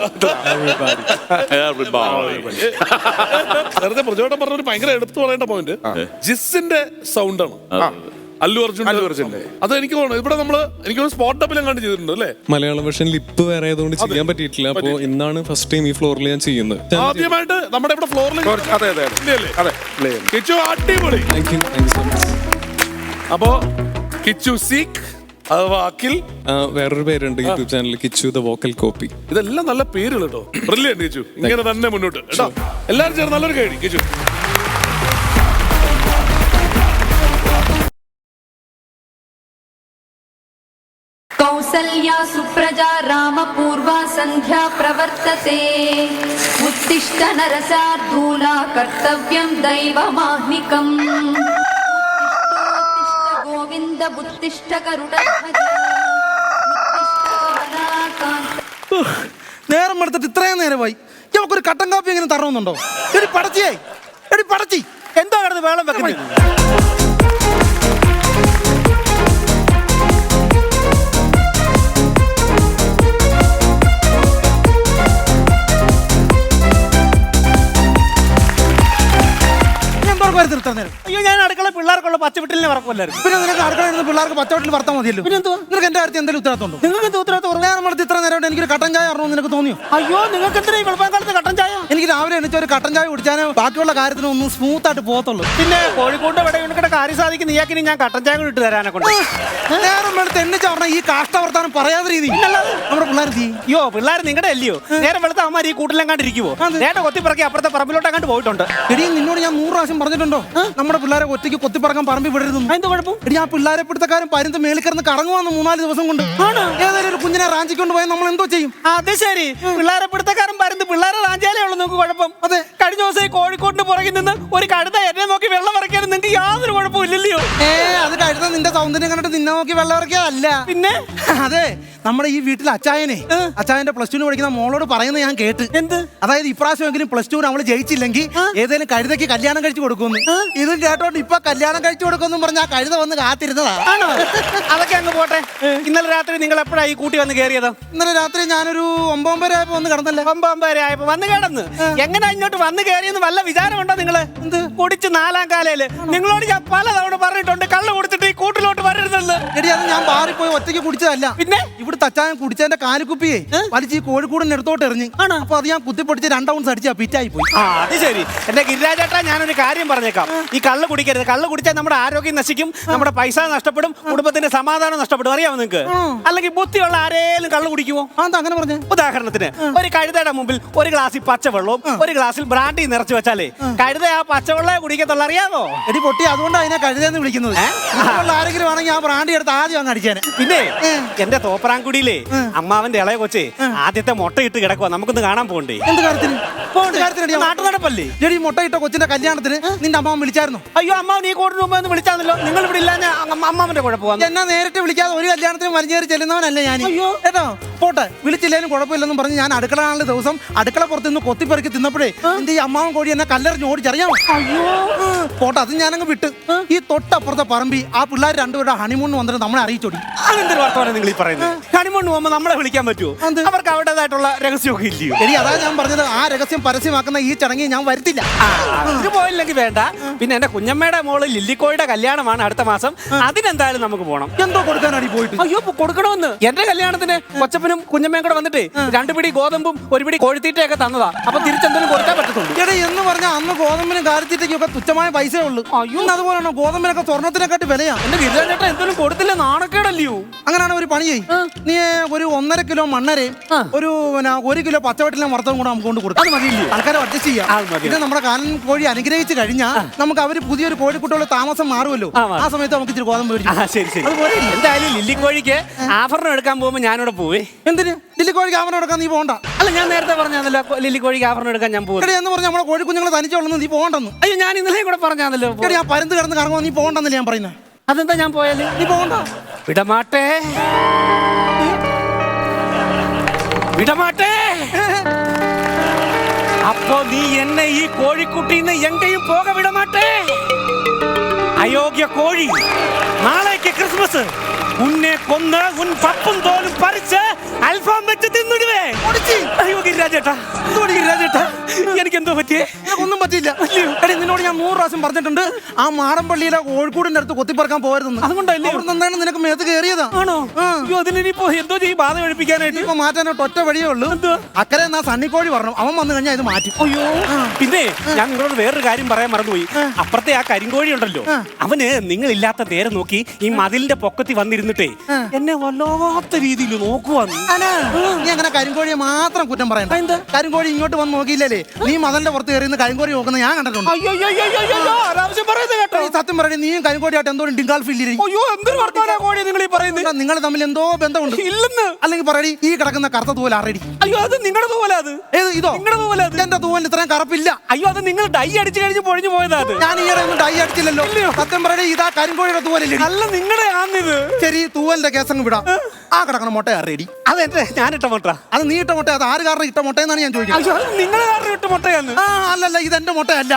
Everybody. നേരത്തെ പ്രചോദനം പറഞ്ഞൊരു ഭയങ്കര എടുത്തു പറയേണ്ട പോയിന്റ് ജിസ്സിന്റെ സൗണ്ടാണ്. അല്ലു അർജുൻ അത് എനിക്ക് തോന്നുന്നു ഇവിടെ നമ്മള് എനിക്ക് സ്പോട്ട് ഡബിലും കണ്ട് ചെയ്തിട്ടുണ്ട് അല്ലേ? മലയാളം വേർഷൻ ലിപ്പ് വേറെ ആയതുകൊണ്ട് ചെയ്യാൻ പറ്റിയിട്ടില്ല. അപ്പൊ ഇന്നാണ് ഫസ്റ്റ് ടൈം ഈ ഫ്ലോറിൽ ഞാൻ ചെയ്യുന്നത്. ആദ്യമായിട്ട് നമ്മുടെ ഇവിടെ ഫ്ലോറിൽ കിച്ചു അടിപൊളി. അപ്പോ കിച്ചു സീക്ക് അഥവാ അഖിൽ, വേറൊരു പേരുണ്ട് യൂട്യൂബ് ചാനലിൽ കിച്ചു ദ വോക്കൽ കോപ്പി. ഇതെല്ലാം നല്ല പേരുകൾ കേട്ടോ. ബ്രില്യന്റ് കിച്ചു. ഇങ്ങനെ തന്നെ മുന്നോട്ട് കേട്ടോ. എല്ലാവരും ചേർന്ന് നല്ലൊരു കേടി കിച്ചു. कौसल्या सुप्रजा रामपूर्वा सन्ध्या प्रवर्तते उत्तिष्ठ नरसार्दूला कर्तव्यं दैवमाह्निकम् उत्तिष्ठ गोविन्द उत्तिष्ठ गरुडध्वज നേരം എടുത്തിട്ട് ഇത്രയും നേരമായി നമുക്കൊരു കട്ടൻ കാപ്പി എങ്ങനെ തരണമെന്നുണ്ടോ? എടി പടച്ചി എന്താ കിടന്ന് വേളം വെക്കുന്നത്? അയ്യോ ഞാൻ അടുക്കള പിള്ളേർക്കുള്ള പച്ചവിട്ടിലിനെ വറക്കുമല്ലായിരുന്നു. പിന്നെ നിനക്ക് അടുക്കള ഇരുന്ന് പിള്ളേർക്ക് പച്ചവിട്ടിൽ വറുത്താൽ മതിയല്ലോ. പിന്നെ എന്തോ നിനക്ക് എന്റെ കാര്യത്തിൽ എന്തെങ്കിലും ഉത്തരവാദിത്തമുണ്ടോ? നിങ്ങൾക്ക് എന്ത് ഉത്തരവാദിത്തം? നേരം എടുത്ത് ഇത്ര നേരം എനിക്കൊരു കട്ടൻ ചായ അറിയണമെന്ന് നിനക്ക് തോന്നിയോ? അയ്യോ നിങ്ങൾക്ക് എന്തിനാ ഈ വെളുപ്പാൻകാലത്ത് കട്ടൻ ചായ? എനിക്ക് രാവിലെ എണീച്ച ഒരു കട്ടൻ ചായ കുടിച്ചാൽ ബാക്കിയുള്ള കാര്യത്തിന് ഒന്നും സ്മൂത്ത് ആയിട്ട് പോകത്തുള്ളൂ. പിന്നെ കോഴിക്കോട് ഇവിടെ ഇവിടെ കാര്യം സാധിക്കുന്ന ഇയാക്കിന് ഞാൻ കട്ടൻ ചായ ഇട്ട് തരാനെ കൊണ്ട് നേരം എടുത്ത് എണ്ണിച്ച പറഞ്ഞാൽ ഈ കാഷ്ടവർത്താനം പറയാതെ രീതി നമ്മുടെ പിള്ളേർ അയ്യോ പിള്ളേർ നിങ്ങളുടെ അല്ലയോ നേരം വെളുത്ത അമ്മ ഈ കൂട്ടിലെല്ലാം കണ്ടിരിക്കുവോ? നേരെ കൊത്തിപ്പറക്കി അപ്പുറത്തെ പറമ്പിലോട്ട് അങ്ങോട്ട് പോയിട്ടുണ്ട്. എടി നിന്നോട് ഞാൻ 100 പ്രാവശ്യം പറഞ്ഞിട്ടുണ്ടോ നമ്മുടെ പിള്ളേരെ ഒറ്റയ്ക്ക് കൊത്തിപ്പറക്കാൻ പറമ്പി വിടരുത്? എന്താ കുഴപ്പം? എടി ആ പിള്ളേരെ പിടുത്തക്കാരൻ പരുന്ത് മേളിൽ കിടന്ന് കറങ്ങുവാന്ന് 3-4 ദിവസം കൊണ്ട് ഏതായാലും ഒരു കുഞ്ഞിനെ റാഞ്ചിക്കൊണ്ട് പോയാൽ നമ്മൾ എന്തോ ചെയ്യും? അത് ശരി പിള്ളേരെ പിടുത്തക്കാരൻ പരുന്ത് പിള്ളേരെ റാഞ്ചാലേ ഉള്ളൂ നിങ്ങൾക്ക് കുഴപ്പം. അതെ കഴിഞ്ഞ ദിവസം കോഴിക്കോടിന് പുറകിൽ നിന്ന് ഒരു കഴുത എന്നെ നോക്കി വെള്ളം ഇറക്കിയാലും നിങ്ങൾക്ക് യാതൊരു കുഴപ്പമില്ലല്ലോ. അത് കഴുത നിന്റെ സൗന്ദര്യം കണ്ടിട്ട് നിന്നെ നോക്കി വെള്ളം ഇറക്കിയതല്ല. പിന്നെ അതെ നമ്മുടെ ഈ വീട്ടിൽ അച്ചായന്റെ +2 പഠിക്കുന്ന മോളോട് പറയുന്നത് ഞാൻ കേട്ട്. എന്ത്? അതായത് ഇപ്രാവശ്യമെങ്കിലും +2 അവള് ജയിച്ചില്ലെങ്കിൽ ഏതെങ്കിലും കഴുതയ്ക്ക് കല്യാണം കഴിച്ചു കൊടുക്കുമെന്ന്. ഇതും കേട്ടോണ്ട് ഇപ്പൊ കല്യാണം കഴിച്ചു കൊടുക്കുമെന്നും പറഞ്ഞ ആ കഴുത വന്ന് കാത്തിരുന്നതാ. അതൊക്കെ അങ്ങ് പോട്ടെ. ഇന്നലെ രാത്രി നിങ്ങൾ എപ്പോഴാണ് ഈ കൂട്ടി വന്ന് കയറിയത്? ഇന്നലെ രാത്രി ഞാനൊരു 9:30 ആയപ്പോ വന്ന് കിടന്നല്ലേ? 9:30 ആയപ്പോ വന്ന് കിടന്ന് എങ്ങനെ ഇങ്ങോട്ട് വന്ന് കയറിയെന്ന് വല്ല വിചാരമുണ്ടോ നിങ്ങള്? എന്ത് കുടിച്ച് 4-ാം കാലയില് നിങ്ങളോട് ഞാൻ പലതവണ പറഞ്ഞിട്ടുണ്ട് കള്ള് കുടിച്ചിട്ട് ഈ കൂട്ടിലോട്ട് വരരുതെന്ന്. എടി അത് ഞാൻ ബാറിൽ പോയി ഒറ്റയ്ക്ക് കുടിച്ചതല്ല. പിന്നെ ഇവിടുത്തെ അച്ചായൻ കുടിച്ചതിന്റെ കാലുക്കുപ്പിയെ വലിച്ച് ഈ കോഴിക്കൂടിന് എടുത്തോട്ട് എറിഞ്ഞു. അപ്പൊ അത് ഞാൻ കുത്തിപ്പൊടിച്ച് 2 ഔൺസ് അടിച്ചാ പിറ്റായി പോയി. അത് ശരി. എന്റെ ഗിരിരാജേട്ടാ ഞാനൊരു കാര്യം പറഞ്ഞേക്കാം. ഈ കള്ള് കുടിക്കരുത്. കള്ള് കുടിച്ചാൽ നമ്മുടെ ആരോഗ്യം നശിക്കും, നമ്മുടെ പൈസ നഷ്ടപ്പെടും, കുടുംബത്തിന്റെ സമാധാനം നഷ്ടപ്പെടും. അറിയാമോ നിങ്ങൾക്ക്? അല്ലെങ്കിൽ ബുദ്ധിയുള്ള ആരേലും കള്ള് കുടിക്കുമോ? എന്താ അങ്ങനെ പറഞ്ഞു? ഉദാഹരണത്തിന് ഒരു കഴുതയുടെ മുമ്പിൽ ഒരു ഗ്ലാസ്സിൽ പച്ചവെള്ളവും ഒരു ഗ്ലാസ്സിൽ ബ്രാൻഡി നിറച്ചു വെച്ചാലേ കഴുത ആ പച്ചവെള്ളം കുടിക്കത്തുള്ള. അറിയാമോ? എടി പൊട്ടി അതുകൊണ്ട് അതിനെ കഴുതെന്ന് വിളിക്കുന്നത്. ആരെങ്കിലും ആണെങ്കിൽ ആ ബ്രാൻഡി എടുത്ത് ആദ്യം അങ്ങ് അടിച്ചേനെ. പിന്നെ എന്റെ തോപ്രാംകുടിയിലെ അമ്മാവന്റെ ഇളയ കൊച്ചേ ആദ്യത്തെ മുട്ടയിട്ട് കിടക്കുക. നമുക്കൊന്ന് കാണാൻ പോകണ്ടേ? എന്ത് കാര്യത്തിന്? നാട്ടു നടപ്പല്ലേ? എടി മുട്ടയിട്ട കൊച്ചിന്റെ കല്യാണത്തിന് നിന്റെ അമ്മാവൻ വിളിച്ചായിരുന്നു? അയ്യോ അമ്മാവൻ ഈ കോടിന് മുമ്പ് ഒന്ന് വിളിച്ചാന്നല്ലോ. നിങ്ങൾ ഇവിടെ ഇല്ല അമ്മാവന്റെ കുഴപ്പമാണ്. എന്നാ നേരിട്ട് വിളിക്കാതെ ഒരു കല്യാണത്തിന് വലിഞ്ഞേറി ചെല്ലുന്നവനല്ലേ ഞാൻ. അയ്യോ കേട്ടോ പോട്ടെ വിളിച്ചില്ലേലും കുഴപ്പമില്ലെന്നും പറഞ്ഞ് ഞാൻ അടുക്കള നാളിലെ ദിവസം അടുക്കള പുറത്ത് നിന്ന് കൊത്തിപ്പെറുക്കി തിന്നപ്പോഴേ എന്റെ ഈ അമ്മാവൻ കോഴി എന്നെ കല്ലെറിഞ്ഞ് ഓടിച്ചറിയാമോ? അയ്യോ പോട്ടെ അത് ഞാനങ്ങ് വിട്ട്. ഈ തൊട്ടപ്പുറത്തെ പറമ്പി ആ പിള്ളേർ രണ്ടുപേരുടെ ഹണിമൂൺ വന്നിട്ട് നമ്മളെ അറിയിച്ചോടി. അങ്ങനത്തെ വർത്തമാനം നിങ്ങൾ ഈ പറയുന്നത്? ഹണിമൂൺ പോകുമ്പോൾ നമ്മളെ വിളിക്കാൻ പറ്റുമോ? അവർക്ക് അവരുടേതായിട്ടുള്ള രഹസ്യമൊക്കെ ഇല്ലയോ? എടി അതാ ഞാൻ പറഞ്ഞത് ആ രഹസ്യം പരസ്യമാക്കുന്ന ഈ ചടങ്ങിൽ ഞാൻ വരുത്തില്ല. ഇത് പോയില്ലെങ്കിൽ വേണ്ട. പിന്നെ എന്റെ കുഞ്ഞമ്മയുടെ മോള് ലില്ലിക്കോയുടെ കല്യാണമാണ് അടുത്ത മാസം. അതിനെന്തായാലും നമുക്ക് പോകണം. എന്തോ കൊടുക്കാനാണ് പോയിട്ട്? അയ്യോ കൊടുക്കണമെന്ന്. എന്റെ കല്യാണത്തിന് കൊച്ചപ്പനും കുഞ്ഞമ്മയും കൂടെ വന്നിട്ട് 2 പിടി ഗോതമ്പും 1 പിടി കോഴിത്തീറ്റയൊക്കെ തന്നതാ. അപ്പൊ തിരിച്ചെന്തെങ്കിലും കൊടുക്കാൻ പറ്റത്തുള്ളൂ. എടേ എന്ന് പറഞ്ഞാൽ അന്ന് ഗോതമ്പിനും കാലിത്തീറ്റയ്ക്കൊക്കെ തുച്ഛമായ പൈസയേ ഉള്ളൂ. അയ്യോ അതുപോലെയാണോ ഗോതമ്പിനൊക്കെ സ്വർണ്ണത്തിനെക്കാട്ടി വിലയാ. എന്റെ ഗിരിരാജേട്ടൻ എന്തെങ്കിലും കൊടുത്തില്ല നാണക്കേടല്ലയോ? അങ്ങനെയാണ് ഒരു പണി ചെയ്യും. നീ ഒരു 1.5 കിലോ മണ്ണരയും ഒരു 1 കിലോ പച്ചവെട്ടിലും വറുത്തതും കൂടെ നമുക്ക് കൊണ്ട് കൊടുക്കാം. അത് മതിയില്ലേ? ആൾക്കാരെ അഡ്ജസ്റ്റ് ചെയ്യാം. പിന്നെ നമ്മുടെ കാലൻ കോഴി അനുഗ്രഹിച്ച് കഴിഞ്ഞാൽ നമുക്ക് അവര് പുതിയൊരു കോഴിക്കുട്ടിയുള്ള താമസം മാറുമല്ലോ. ആ സമയത്ത് നമുക്ക് ഇച്ചിരി ഗോതമ്പ് എന്തായാലും ലില്ലിക്കോഴിക്ക് ആഭരണം എടുക്കാൻ പോകുമ്പോ ഞാനിവിടെ പോവേ. എന്തിന് ലില്ലിക്കോഴിക്ക് ആഭരണം എടുക്കാൻ നീ പോകണ്ട? അല്ല ഞാൻ നേരത്തെ പറഞ്ഞാന്നല്ലോ ലില്ലിക്കോഴിക്ക് ആഭരണം എടുക്കാൻ ഞാൻ പോകും എന്ന് പറഞ്ഞാൽ നമ്മളെ കോഴിക്കുഞ്ഞുങ്ങൾ തനിച്ചുള്ളൂ നീ പോകണ്ടെന്ന്. അയ്യോ ഞാൻ ഇന്നലെയും കൂടെ പറഞ്ഞാന്നല്ലോ ഞാൻ പരുന്ത് കിടന്ന് കറങ്ങുമോ നീ പോകണ്ടെന്നല്ലേ ഞാൻ പറയുന്നത്. അതെന്താ ഞാൻ പോയാല് നീ പോകണ്ട? വിടമാട്ടേ വിടമാട്ടേ. അപ്പോ നീ എന്നെ ഈ കോഴിക്കുട്ടിന്ന് എങ്കയും പോക വിടമാട്ടേ. അയോഗ്യ കോഴി നാളേക്ക് ക്രിസ്മസ് ഉന്നെ കൊന്ന് ഉൻ പപ്പും തോലും പറിച്ച് അൽഫാം വെച്ച് തിന്നിടുവേ. അയ്യോ ഗിരിരാജേട്ടാ, ഗിരിരാജേട്ടാ, എനിക്ക് എന്തോ പറ്റിയേ? ഒന്നും പറ്റിയില്ല. എടി നിന്നോട് ഞാൻ 100 പ്രാവശ്യം പറഞ്ഞിട്ടുണ്ട് ആ മാടമ്പള്ളിയിലെ കോഴിക്കോടിന്റെ അടുത്ത് കൊത്തിപ്പറക്കാൻ പോകരുതെന്ന്. അതുകൊണ്ടല്ലേ എന്താണ് നിനക്ക് മേത്ത് കയറിയതാ? ആണോ? അയ്യോ അതിനിപ്പോ എന്തോ ചെയ്യും? ബാധ കഴിപ്പിക്കാനായിട്ട് ഇപ്പൊ മാറ്റാനായിട്ട് ഒറ്റ വഴിയേ ഉള്ളൂ. അക്കരെ എന്നാ സണ്ണിക്കോഴി പറഞ്ഞു, അവൻ വന്നു കഴിഞ്ഞാൽ ഇത് മാറ്റും. അയ്യോ പിന്നെ ഞാൻ നിങ്ങളോട് വേറൊരു കാര്യം പറയാൻ മറന്നുപോയി. അപ്പുറത്തെ ആ കരിങ്കോഴി ഉണ്ടല്ലോ, അവന് നിങ്ങളില്ലാത്ത നേരം നോക്കി ഈ മതിലിന്റെ പൊക്കത്തിൽ വന്നിരുന്നിട്ടേ എന്നെ വല്ലാത്ത രീതിയിൽ നോക്കുവാന്ന്. നീ അങ്ങനെ കരിങ്കോഴിയെ മാത്രം കുറ്റം പറയണ്ട. കരിങ്കോഴി ഇങ്ങോട്ട് വന്ന് നോക്കിയില്ലേ? നീ മതലിന്റെ പുറത്ത് കയറി കരിങ്കോഴി നോക്കുന്ന ഞാൻ കണ്ടിട്ടുണ്ട്. സത്യം പറയണേ, നീയും കരിങ്കോഴിയായിട്ട് എന്തോ ഡിങ്കാൾ ഫീൽ നിങ്ങൾ തമ്മിൽ എന്തോ ബന്ധമുണ്ട്. ഇല്ലെന്ന് അല്ലെങ്കിൽ പറയടി, ഈ കിടക്കുന്ന കറുത്ത തൂവൽ ആറടി. അയ്യോ അത് നിങ്ങളുടെ തൂവല. അത് ഇതോ നിങ്ങളുടെ തൂവല. എന്റെ തൂവലിന് ഇത്രയും കറുപ്പില്ല. അയ്യോ അത് നിങ്ങൾ ഡൈ അടിച്ചു കഴിഞ്ഞ് പൊഴിഞ്ഞു പോയതാ. അത് ഞാൻ ഈയിടെ ഒന്നും ഡൈ അടിച്ചില്ലല്ലോ. സത്യം പറയണേ, ഇതാ കരിങ്കോഴിയുടെ തൂവലല്ലേ? അല്ല നിങ്ങളുടെ ആന്നിത്. ശരി, തൂവലിന്റെ കേസങ്ങ് വിടാം. ആ കിടക്കണ മുട്ട ആറടി. അതെന്റെ ഞാനിട്ട മുട്ട. അത് നീ ഇട്ട മുട്ട. അത് ആര് കാരണം ഇട്ട മുട്ടയെന്നാണ് ഞാൻ ചോദിക്കുന്നത്. നിങ്ങളെ കാരണം ഇട്ട മുട്ടയാന്ന്. അല്ലല്ല, ഇതെന്റെ മുട്ടയല്ല.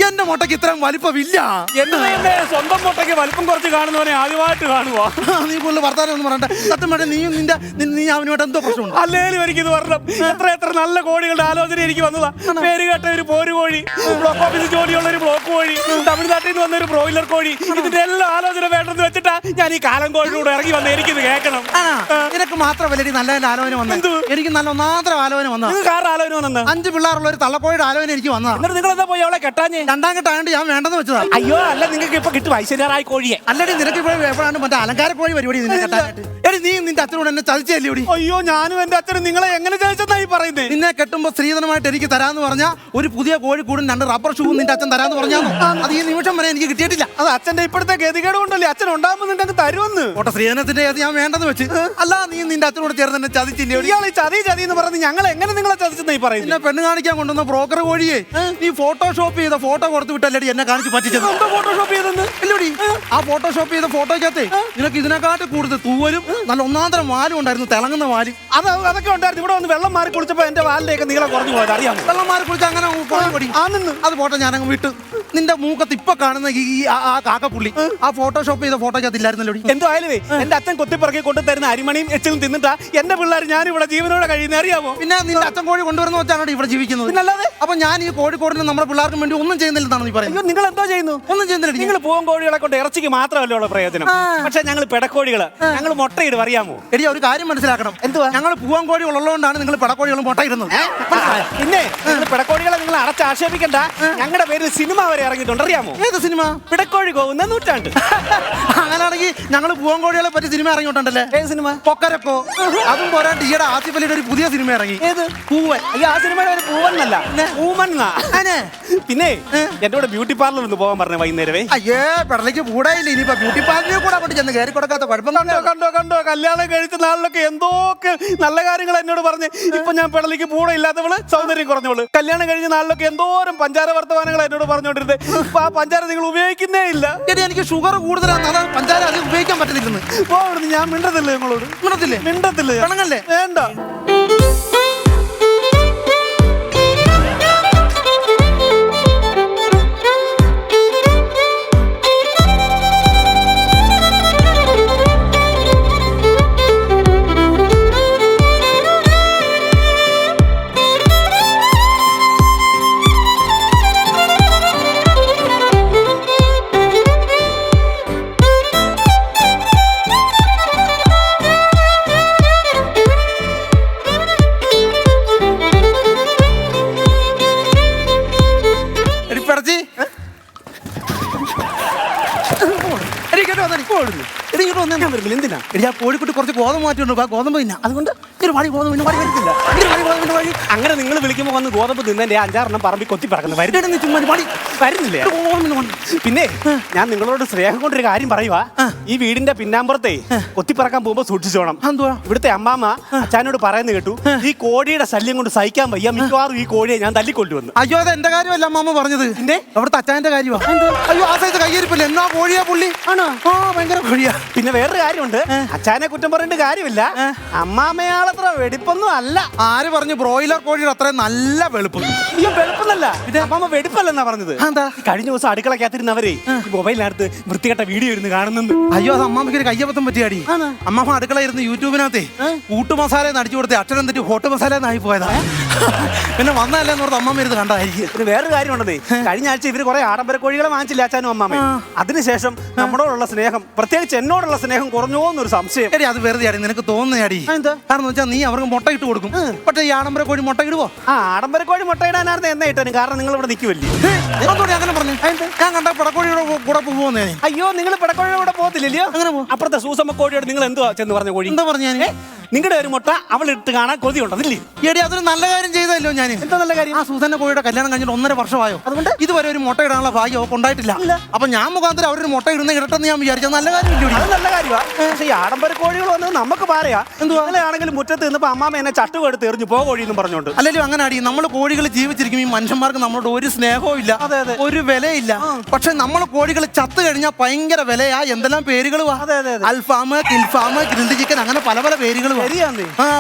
എന്റെ മുട്ടയ്ക്ക് ഇത്രയും വലിപ്പമില്ല. എന്റെ സ്വന്തം മുട്ടയ്ക്ക് വലിപ്പം കുറച്ച് കാണുന്നവനെ ആദ്യമായിട്ട് കാണുവാ. നീ കൂടുതൽ വർത്താനം ഒന്നും പറയണ്ട. സത്യം പറഞ്ഞ നീ അവനുമായിട്ട് എന്തോ പ്രശ്നമുണ്ട്. അല്ലേലും എനിക്കിത് പറഞ്ഞു. എത്ര നല്ല കോഴികളുടെ ആലോചന എനിക്ക് വന്നതാ. പേര് കേട്ട ഒരു പോര് കോഴി, ബ്ലോക്ക് ഓഫീസിൽ ജോലിയുള്ള ഒരു ബ്ലോക്ക് കോഴി, തമിഴ്നാട്ടിൽ നിന്ന് വന്ന ഒരു ബ്രോയിലർ കോഴി, ഇതിന്റെ എല്ലാ ആലോചന വേണ്ടെന്ന് വെച്ചിട്ടാ ഞാൻ ഈ കാലം കോഴിയുടെ ഇറങ്ങി വന്ന് എനിക്കിത് കേൾക്കണം. നിനക്ക് മാത്രമല്ല നല്ല ആലോചന വന്നത്. എനിക്ക് നല്ല ഒന്നാന്തരം ആലോചന വന്നത്. 5 പിള്ളേരുള്ള ഒരു തള്ളക്കോഴിയുടെ ആലോചന എനിക്ക് വന്നതാ. എന്നിട്ട് നിങ്ങൾ എന്താ പോയി അവളെ കെട്ടാഞ്ഞേ? 2ാം കെട്ടാണ്ട് ഞാൻ വേണ്ടെന്ന് വെച്ചതാ. അയ്യോ അല്ല, നിങ്ങൾക്ക് ഇപ്പൊ കിട്ടും ഐശ്വര്യറായ കോഴിയെ. അല്ലടി, നിനക്ക് ഇപ്പോൾ എപ്പോഴാണ് മറ്റേ അലങ്കാര കോഴി പരിപാടി നിന്നെ കെട്ടാനായിട്ട്? എടി നീ നിന്റെ അച്ഛനോട് എന്നെ ചതിച്ചല്ലേ? അയ്യോ ഞാനും എന്റെ അച്ഛനും നിങ്ങളെ എങ്ങനെ ചതിച്ചെന്നായി പറയുന്നേ? നിന്നെ കെട്ടുമ്പോ സ്ത്രീധനമായിട്ട് എനിക്ക് തരാന്ന് പറഞ്ഞാൽ ഒരു പുതിയ കോഴിക്കൂടും 2 റബ്ബർ ഷൂവും നിന്റെ അച്ഛൻ തരാന്ന് പറഞ്ഞാന്നോ? അത് ഈ നിമിഷം വരെ എനിക്ക് കിട്ടിയിട്ടില്ല. അത് അച്ഛന്റെ ഇപ്പോഴത്തെ ഗതികേട് കൊണ്ടല്ലേ. അച്ഛൻ ഉണ്ടാകുമ്പോൾ നിങ്ങൾക്ക് തരുമെന്ന്. ഓട്ടെ, സ്ത്രീധനത്തിന്റെ അത് ഞാൻ വേണ്ടെന്ന് വെച്ച്. അല്ല, നീ നിന്റെ അച്ഛനോട് ചേർന്ന് എന്നെ ചതിച്ചില്ലേ? ഇയാൾ ഈ ചതി എന്ന് പറഞ്ഞ് ഞങ്ങൾ എങ്ങനെ നിങ്ങളെ ചതിച്ചെന്നായി പറയുന്നത്? എന്നെ പെണ്ണ് കാണിക്കാൻ കൊണ്ടുവന്ന ബ്രോക്കർ കോഴിയെ നീ ഫോട്ടോഷോപ്പ് ചെയ്ത ഫോട്ടോ കൊടുത്തു വിട്ടല്ലേ എന്നെ കാണിച്ച് പറ്റിച്ചത്? ഫോട്ടോഷോപ്പ് ചെയ്തെന്ന് ഇല്ലടി, ആ ഫോട്ടോഷോപ്പ് ചെയ്ത ഫോട്ടോയ്ക്കകത്തെ നിനക്ക് ഇതിനെക്കാട്ട് കൂടുതൽ തൂവലും നല്ല ഒന്നാന്തരം വാലും ഉണ്ടായിരുന്നു, തിളങ്ങുന്ന വാലും. അതൊക്കെ ഉണ്ടായിരുന്നു. ഇവിടെ വന്ന് വെള്ളം മാറി കുളിച്ചപ്പോ എന്റെ വാലിലേക്ക് നീളം കുറഞ്ഞു പോയത് അറിയാമോ? വെള്ളം മാറി കുളിച്ച് അങ്ങനെ അത് ഫോട്ടോ ഞാനങ്ങ് വിട്ടു. നിന്റെ മൂക്കത്ത് ഇപ്പൊ കാണുന്ന ഈ ആ കാക്കപ്പുള്ളി ആ ഫോട്ടോഷോപ്പ് ചെയ്ത ഫോട്ടോയ്ക്കകത്ത് ഇല്ലായിരുന്നല്ലോ. എന്തോ ആയാലും എന്റെ അച്ഛൻ കൊത്തിപ്പറക്കി കൊണ്ടു തരുന്ന അരിമണിയും എച്ചിലും തിന്നിട്ടാ എന്റെ പിള്ളേർ ഞാൻ ഇവിടെ ജീവനോടെ കഴിയുന്ന അറിയാമോ? പിന്നെ നിന്റെ അച്ഛൻ കോഴി കൊണ്ടുവരുന്ന വെച്ചാണ് ഇവിടെ ജീവിക്കുന്നത്. പിന്നല്ലാതെ അപ്പൊ ഞാൻ ഈ കോഴിക്കോടിന് നമ്മുടെ പിള്ളേർക്ക് വേണ്ടി ഒന്നും ചെയ്യുന്നില്ലെന്നാണ് നീ പറയുന്നത്. നിങ്ങൾ എന്തോ ചെയ്യുന്നു? ഒന്നും ചെയ്യുന്നില്ല. നിങ്ങൾ പൂവൻ കോഴികളെ കൊണ്ട് ഇറച്ചിക്ക് മാത്രമല്ലേ ഉള്ള പ്രയോജനം. പക്ഷെ ഞങ്ങൾ പെടക്കോഴികള്, ഞങ്ങൾ മുട്ടയിടും അറിയാമോ? എടി ഒരു കാര്യം മനസ്സിലാക്കണം. എന്തുവാ? ഞങ്ങൾ പൂവൻ കോഴികൾ ഉള്ളതുകൊണ്ടാണ് നിങ്ങൾ പെടക്കോഴികളും മുട്ടയിടുന്നത്. പിന്നെ പെടക്കോഴികളെ നിങ്ങൾ അടച്ച് ആക്ഷേപിക്കണ്ട. ഞങ്ങളുടെ പേരിൽ സിനിമ വരെ ഇറങ്ങിയിട്ടുണ്ട് അറിയാമോ? ഏത് സിനിമ? പിടക്കോഴി പോകുന്ന നൂറ്റാണ്ട്. അങ്ങനെയാണെങ്കിൽ ഞങ്ങൾ പൂവൻ കോഴികളെ പറ്റി സിനിമ ഇറങ്ങിയിട്ടുണ്ടല്ലേ? ഏത് സിനിമ? കൊക്കരക്കോ. അതും പോരാണ്ട് ഈയിടെ ആസിഫ് അലിയുടെ ഒരു പുതിയ സിനിമ ഇറങ്ങി. ഏത്? പൂവൻ. അയ്യോ ആ സിനിമയുടെ ഒരു പൂവന്നല്ല, പൂമൻ. പിന്നെ എന്റെ കൂടെ ബ്യൂട്ടി പാർലർ ഒന്ന് പോകാൻ പറഞ്ഞ വൈകുന്നേരമേ. അയ്യേ പെടലേക്ക് കൂടായില്ല. ഇനിയിപ്പോ ബ്യൂട്ടി പാർലറിൽ കൂടെ കൊണ്ട് ചെന്ന് കയറി കൊടുക്കാത്ത കുഴപ്പം. കണ്ടോ കല്യാണം കഴിച്ച നാളിലൊക്കെ എന്തൊക്കെ നല്ല കാര്യങ്ങൾ എന്നോട് പറഞ്ഞ്. ഇപ്പൊ ഞാൻ പെടലേക്ക് പൂട ഇല്ലാത്തവള്, സൗന്ദര്യം കുറഞ്ഞവള്. കല്യാണം കഴിഞ്ഞ നാളിലൊക്കെ എന്തോരം പഞ്ചാര വർത്തമാനങ്ങൾ എന്നോട് പറഞ്ഞോണ്ടിരുന്നത്. ഇപ്പൊ ആ പഞ്ചാര നിങ്ങൾ ഉപയോഗിക്കുന്നേ ഇല്ല. എനിക്ക് ഷുഗർ കൂടുതലാണ്, അതാണ് പഞ്ചാര അത് ഉപയോഗിക്കാൻ പറ്റുന്നില്ലെന്ന്. ഞാൻ മിണ്ടത്തില്ലേ നിങ്ങളോട്? മിണ്ടത്തില്ലേ? വേണ്ട. എന്തിനാ? കോഴിക്കുട്ടി കുറച്ച് ഗോതമ്പ് മാറ്റിയുണ്ട്. ഗോതമ്പ് തിന്നാ. അതുകൊണ്ട് അങ്ങനെ നിങ്ങൾ വിളിക്കുമ്പോൾ വന്ന് ഗോതമ്പ് തിന്നെ 5-6 പറമ്പിൽ കൊത്തി പറക്കുന്നത് വരുന്നില്ലേ? പിന്നെ ഞാൻ നിങ്ങളോട് സ്നേഹം കൊണ്ടൊരു കാര്യം പറയുവാ. ഈ വീടിന്റെ പിന്നാമ്പുറത്തെ കൊത്തിപ്പറക്കാൻ പോകുമ്പോ സൂക്ഷിച്ചോണം. ഇവിടുത്തെ അമ്മാമ്മ അച്ഛനോട് പറയുന്നത് കേട്ടു, ഈ കോഴിയുടെ ശല്യം കൊണ്ട് സഹിക്കാൻ വയ്യ, മിക്കവാറും ഈ കോഴിയെ ഞാൻ തല്ലിക്കൊണ്ടുവന്നു. അയ്യോ അത് എന്റെ കാര്യമല്ല അമ്മാമ്മ പറഞ്ഞത്, അവിടുത്തെ അച്ഛന്റെ കാര്യമാണ്. അയ്യോ ആ സൈസ് കയ്യേരിപ്പില്ല. എന്നാ കോഴിയാ പുള്ളി? ആണോ? ഭയങ്കര കോഴിയാ. പിന്നെ വേറൊരു കാര്യമുണ്ട്, അച്ഛനെ കുറ്റം പറഞ്ഞിട്ട് കാര്യമില്ല. അമ്മാമ്മയാളെ അത്ര വെടിപ്പൊന്നും അല്ല. ആര് പറഞ്ഞു ബ്രോയിലർ കോഴിയുടെ അത്രയും നല്ല വെളുപ്പ്? അയ്യോ വെളുപ്പൊന്നല്ല, അമ്മ വെടിപ്പല്ലെന്നാ പറഞ്ഞത്. എന്താ? കഴിഞ്ഞ ദിവസം അടുക്കളക്കകത്തിരുന്നവരെ മൊബൈലിനകത്ത് വൃത്തികെട്ട വീഡിയോ ഇരുന്ന് കാണുന്നുണ്ട്. അയ്യോ, അത് അമ്മാമ്മയ്ക്ക് ഒരു കയ്യബദ്ധം പറ്റിയാടി. അമ്മമ്മ അടുക്കള ഇരുന്ന് യൂട്യൂബിനകത്തെ കൂട്ടുമസാല അടിച്ചു കൊടുത്ത് അക്ഷരം തെറ്റി ഹോട്ട് മസാല എന്നായി പോയതാ. പിന്നെ വന്നതല്ലേന്ന് ഓർത്ത് അമ്മമ്മ ഇരുന്ന് കണ്ടായിരിക്കും. പിന്നെ വേറൊരു കാര്യം ഉണ്ടെന്നേ, കഴിഞ്ഞ ആഴ്ച ഇവര് കുറെ ആഡംബര കോഴികളെ വാങ്ങിച്ചില്ല അച്ഛനും അമ്മാമ്മ. അതിനുശേഷം നമ്മളോടുള്ള സ്നേഹം, പ്രത്യേകിച്ച് എന്നോടുള്ള സ്നേഹം കുറഞ്ഞോ എന്നൊരു സംശയം. അത് വെറുതെ ആടി, നിനക്ക് തോന്നുന്നയാടി. കാരണം വെച്ചാൽ നീ അവർക്ക് മുട്ട ഇട്ട് കൊടുക്കും. പക്ഷേ ഈ ആഡംബര കോഴി മുട്ട ഇടുവോ? ആഡംബര കോഴി മുട്ട ഇടാനായിരുന്നു എന്നെ ഇട്ടു. കാരണം നിങ്ങൾ ഇവിടെ നിൽക്കുമല്ലേ. അങ്ങനെ പറഞ്ഞു. ഞാൻ കണ്ട പടക്കോഴിയുടെ കൂടെ പോകുന്നേ. അയ്യോ, നിങ്ങൾ പടക്കോഴിയുടെ കൂടെ പോകത്തില്ലല്ലോ. അങ്ങനെ അപ്പുറത്തെ സൂസമ്മ കോഴിയോട് നിങ്ങൾ എന്തുവാ ചെന്ന് പറഞ്ഞ കോഴി? എന്താ പറഞ്ഞു? നിങ്ങളുടെ ഒരു മുട്ട അവൾ ഇട്ട് കാണാൻ കൊതി ഉണ്ടതില്ലേ? എടി, അതൊരു നല്ല കാര്യം ചെയ്തല്ലോ ഞാൻ. എന്താ നല്ല കാര്യം? ആ സൂസന്ന കോഴിയുടെ കല്യാണം കഴിഞ്ഞിട്ട് 1.5 വർഷമായോ. അതുകൊണ്ട് ഇതുവരെ ഒരു മുട്ട ഇടാനുള്ള ഭാഗ്യം അവർക്ക് ഉണ്ടായിട്ടില്ല. അപ്പൊ ഞാൻ മുഖാന്തരം അവരൊരു മുട്ട ഇടുന്ന ഇടട്ടെന്ന് ഞാൻ വിചാരിച്ച നല്ല കാര്യം. അത് നല്ല കാര്യമാണ്. പക്ഷേ ഈ ആഡംബര കോഴികൾ വന്നത് നമുക്ക് പറയാ. എന്തുവാണെങ്കിലും മുറ്റത്ത് നിന്നപ്പോ അമ്മാമ എന്നെ ചട്ടു കൊടുത്ത് എറിഞ്ഞു പോ കോഴി എന്നും പറഞ്ഞോണ്ട്. അല്ലെങ്കിൽ അങ്ങനെ അടി, നമ്മൾ കോഴികൾ ജീവിച്ചിരിക്കും. ഈ മനുഷ്യന്മാർക്ക് നമ്മളോട് ഒരു സ്നേഹവും ഇല്ല, ഒരു വിലയില്ല. പക്ഷെ നമ്മൾ കോഴികൾ ചത്തു കഴിഞ്ഞാൽ ഭയങ്കര വിലയാ. എന്തെല്ലാം പേരുകൾ, അൽഫാം, കിൽഫാം, ഗ്രിൽഡ് ചിക്കൻ, അങ്ങനെ പല പല പേരുകൾ.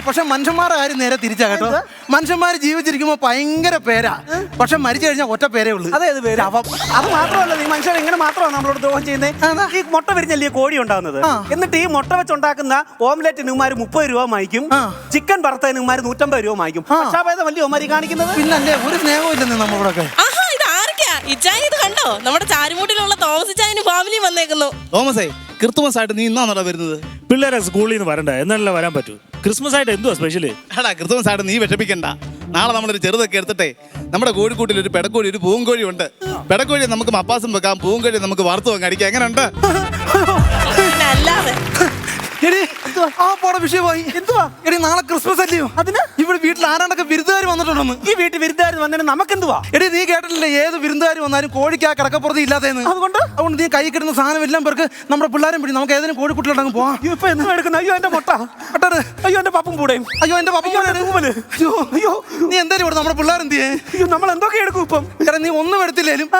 പക്ഷെ മനുഷ്യന്മാരുടെ കാര്യം നേരെ തിരിച്ചാ കേട്ടോ. മനുഷ്യന്മാർ ജീവിച്ചിരിക്കുമ്പോ ഭയങ്കര പേരാ, പക്ഷെ മരിച്ചു കഴിഞ്ഞാൽ ഒറ്റ പേരേ ഉള്ളൂ. അത് മാത്രമല്ല, ഈ മനുഷ്യർ ഇങ്ങനെ മാത്രമാണ് നമ്മളോട് ദ്രോഹം ചെയ്യുന്നത്. ഈ മുട്ട വിരിഞ്ഞല്ലേ കോഴി ഉണ്ടാകുന്നത്. എന്നിട്ട് ഈ മുട്ട വെച്ചുണ്ടാക്കുന്ന ഓംലെറ്റിനുമാര് 30 രൂപ വാങ്ങിക്കും, ചിക്കൻ വറുത്തതിനുമാര് 150 രൂപ വാങ്ങിക്കും. പക്ഷാഭേദമല്ലേ ഓമാരി കാണിക്കുന്നത്? പിന്നല്ലേ, ഒരു സ്നേഹവും ഇല്ലെന്ന് നമ്മളോടൊക്കെ. ഇത് കണ്ടോ, നമ്മുടെ ചാരുമൂട്ടിലുള്ള തോമസ് ചായന് ഫാമിലി വന്നേക്കുന്നു. തോമസേ, ക്രിസ്മസ് ആയിട്ട് നീ ഇന്നാണോ വരുന്നത്? പിള്ളേരെ സ്കൂളിൽ നിന്ന് വരണ്ട, എന്നാലല്ലേ വരാൻ പറ്റൂ. ക്രിസ്മസ് ആയിട്ട് എന്തുവാ സ്പെഷ്യല്? എടാ, ക്രിസ്മസ് ആയിട്ട് നീ വിഷമിക്കണ്ട. നാളെ നമ്മളൊരു ചെറുതൊക്കെ എടുത്തിട്ടെ, നമ്മുടെ കോഴിക്കൂട്ടിൽ ഒരു പെടക്കോഴി, ഒരു പൂങ്കോഴി ഉണ്ട്. പെടക്കോഴി നമുക്ക് മപ്പാസും വെക്കാം, പൂങ്കോഴി നമുക്ക് വറുത്തു വെക്കാം, അടിക്കാം. എങ്ങനെ ഉണ്ട്? അല്ലാതെ വിഷയമായി. എന്തുവാ എടി, നാളെ ക്രിസ്മസ് അല്ലയോ? അതിന് ഇവിടെ വീട്ടിൽ ആരാണ്ടൊക്കെ വിരുന്നുകാർ വന്നിട്ടുണ്ടെന്ന്. ഈ വീട്ടിൽ വിരുന്നുകാർ വന്നതിന് നമുക്കെന്തുവാ? എടി, നീ കേട്ടിട്ടില്ലേ ഏത് വിരുന്നുകാർ വന്നാലും കോഴിക്ക് ആ കിടക്കപ്പുറത്ത് ഇല്ലാതെന്ന്? അതുകൊണ്ട് നീ കൈ കിട്ടുന്ന സാധനം എല്ലാം പേർക്ക് നമ്മുടെ പിള്ളേരും പിടി, നമുക്ക് ഏതെങ്കിലും കോഴിക്കുട്ടിലുണ്ടെങ്കിൽ പോവാം. ഇപ്പൊ എന്താ എടുക്കുന്നത്? അയ്യോ എന്റെ മുട്ട, അയ്യോ എന്റെ പപ്പും പൂടയും, അയ്യോ എന്റെ പപ്പും പൂടയും. അയ്യോ നീ എന്തായാലും ഇവിടെ നമ്മുടെ പിള്ളേരെന്ത് ചെയ്യേ? അയ്യോ നമ്മൾ എന്തൊക്കെ എടുക്കും ഇപ്പം? എടാ, നീ ഒന്നും എടുത്തില്ലേലും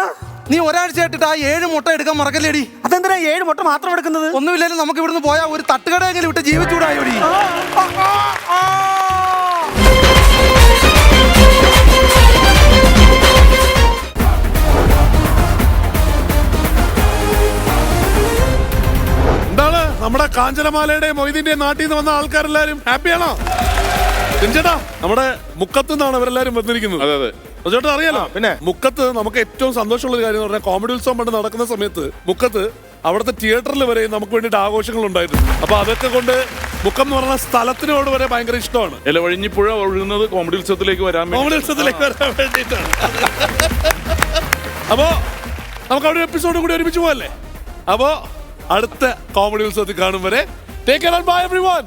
നീ ഒരാഴ്ചയായിട്ടിട്ട് ആ 7 മുട്ട എടുക്കാൻ മറക്കല്ലേടി. അതെന്തിനാ 7 മുട്ട മാത്രം എടുക്കുന്നത്? ഒന്നുമില്ലാലും നമുക്ക് ഇവിടുന്ന് പോയാൽ ഒരു തട്ടുകടയെങ്കിലും വിട്ട് ജീവിച്ചൂടായോടി. എന്താണ് നമ്മുടെ കാഞ്ചനമാലയുടെ മൊയ്തീന്റെ നാട്ടിൽ നിന്ന് വന്ന ആൾക്കാരെല്ലാരും ഹാപ്പിയാണോ? ചേട്ടാ, നമ്മുടെ മുക്കത്ത് നിന്നാണ് ഇവരെല്ലാരും വന്നിരിക്കുന്നത്. അതെ അതെ ചേട്ടാ, അറിയാലോ. പിന്നെ മുക്കത്ത് നമുക്ക് ഏറ്റവും സന്തോഷമുള്ള ഒരു കാര്യം എന്ന് പറഞ്ഞാൽ, കോമഡി ഉത്സവം പണ്ട് നടക്കുന്ന സമയത്ത് മുക്കത്ത് അവിടുത്തെ തിയേറ്ററിൽ വരെ നമുക്ക് വേണ്ടിയിട്ട് ആഘോഷങ്ങൾ ഉണ്ടായിരുന്നു. അപ്പൊ അതൊക്കെ കൊണ്ട് മുക്കം എന്ന് പറഞ്ഞ സ്ഥലത്തിനോട് വരെ ഭയങ്കര ഇഷ്ടമാണ്. ഇലവഴിഞ്ഞിപ്പുഴ ഒഴുകുന്നത് കോമഡി ഉത്സവത്തിലേക്ക് വരാൻ വേണ്ടിയിട്ടാണ്. അപ്പോ നമുക്ക് അവിടെ എപ്പിസോഡ് കൂടി ഒരുമിച്ച് പോകല്ലേ? അപ്പോ അടുത്ത കോമഡി ഉത്സവത്തിൽ കാണും വരെ take care and bye everyone.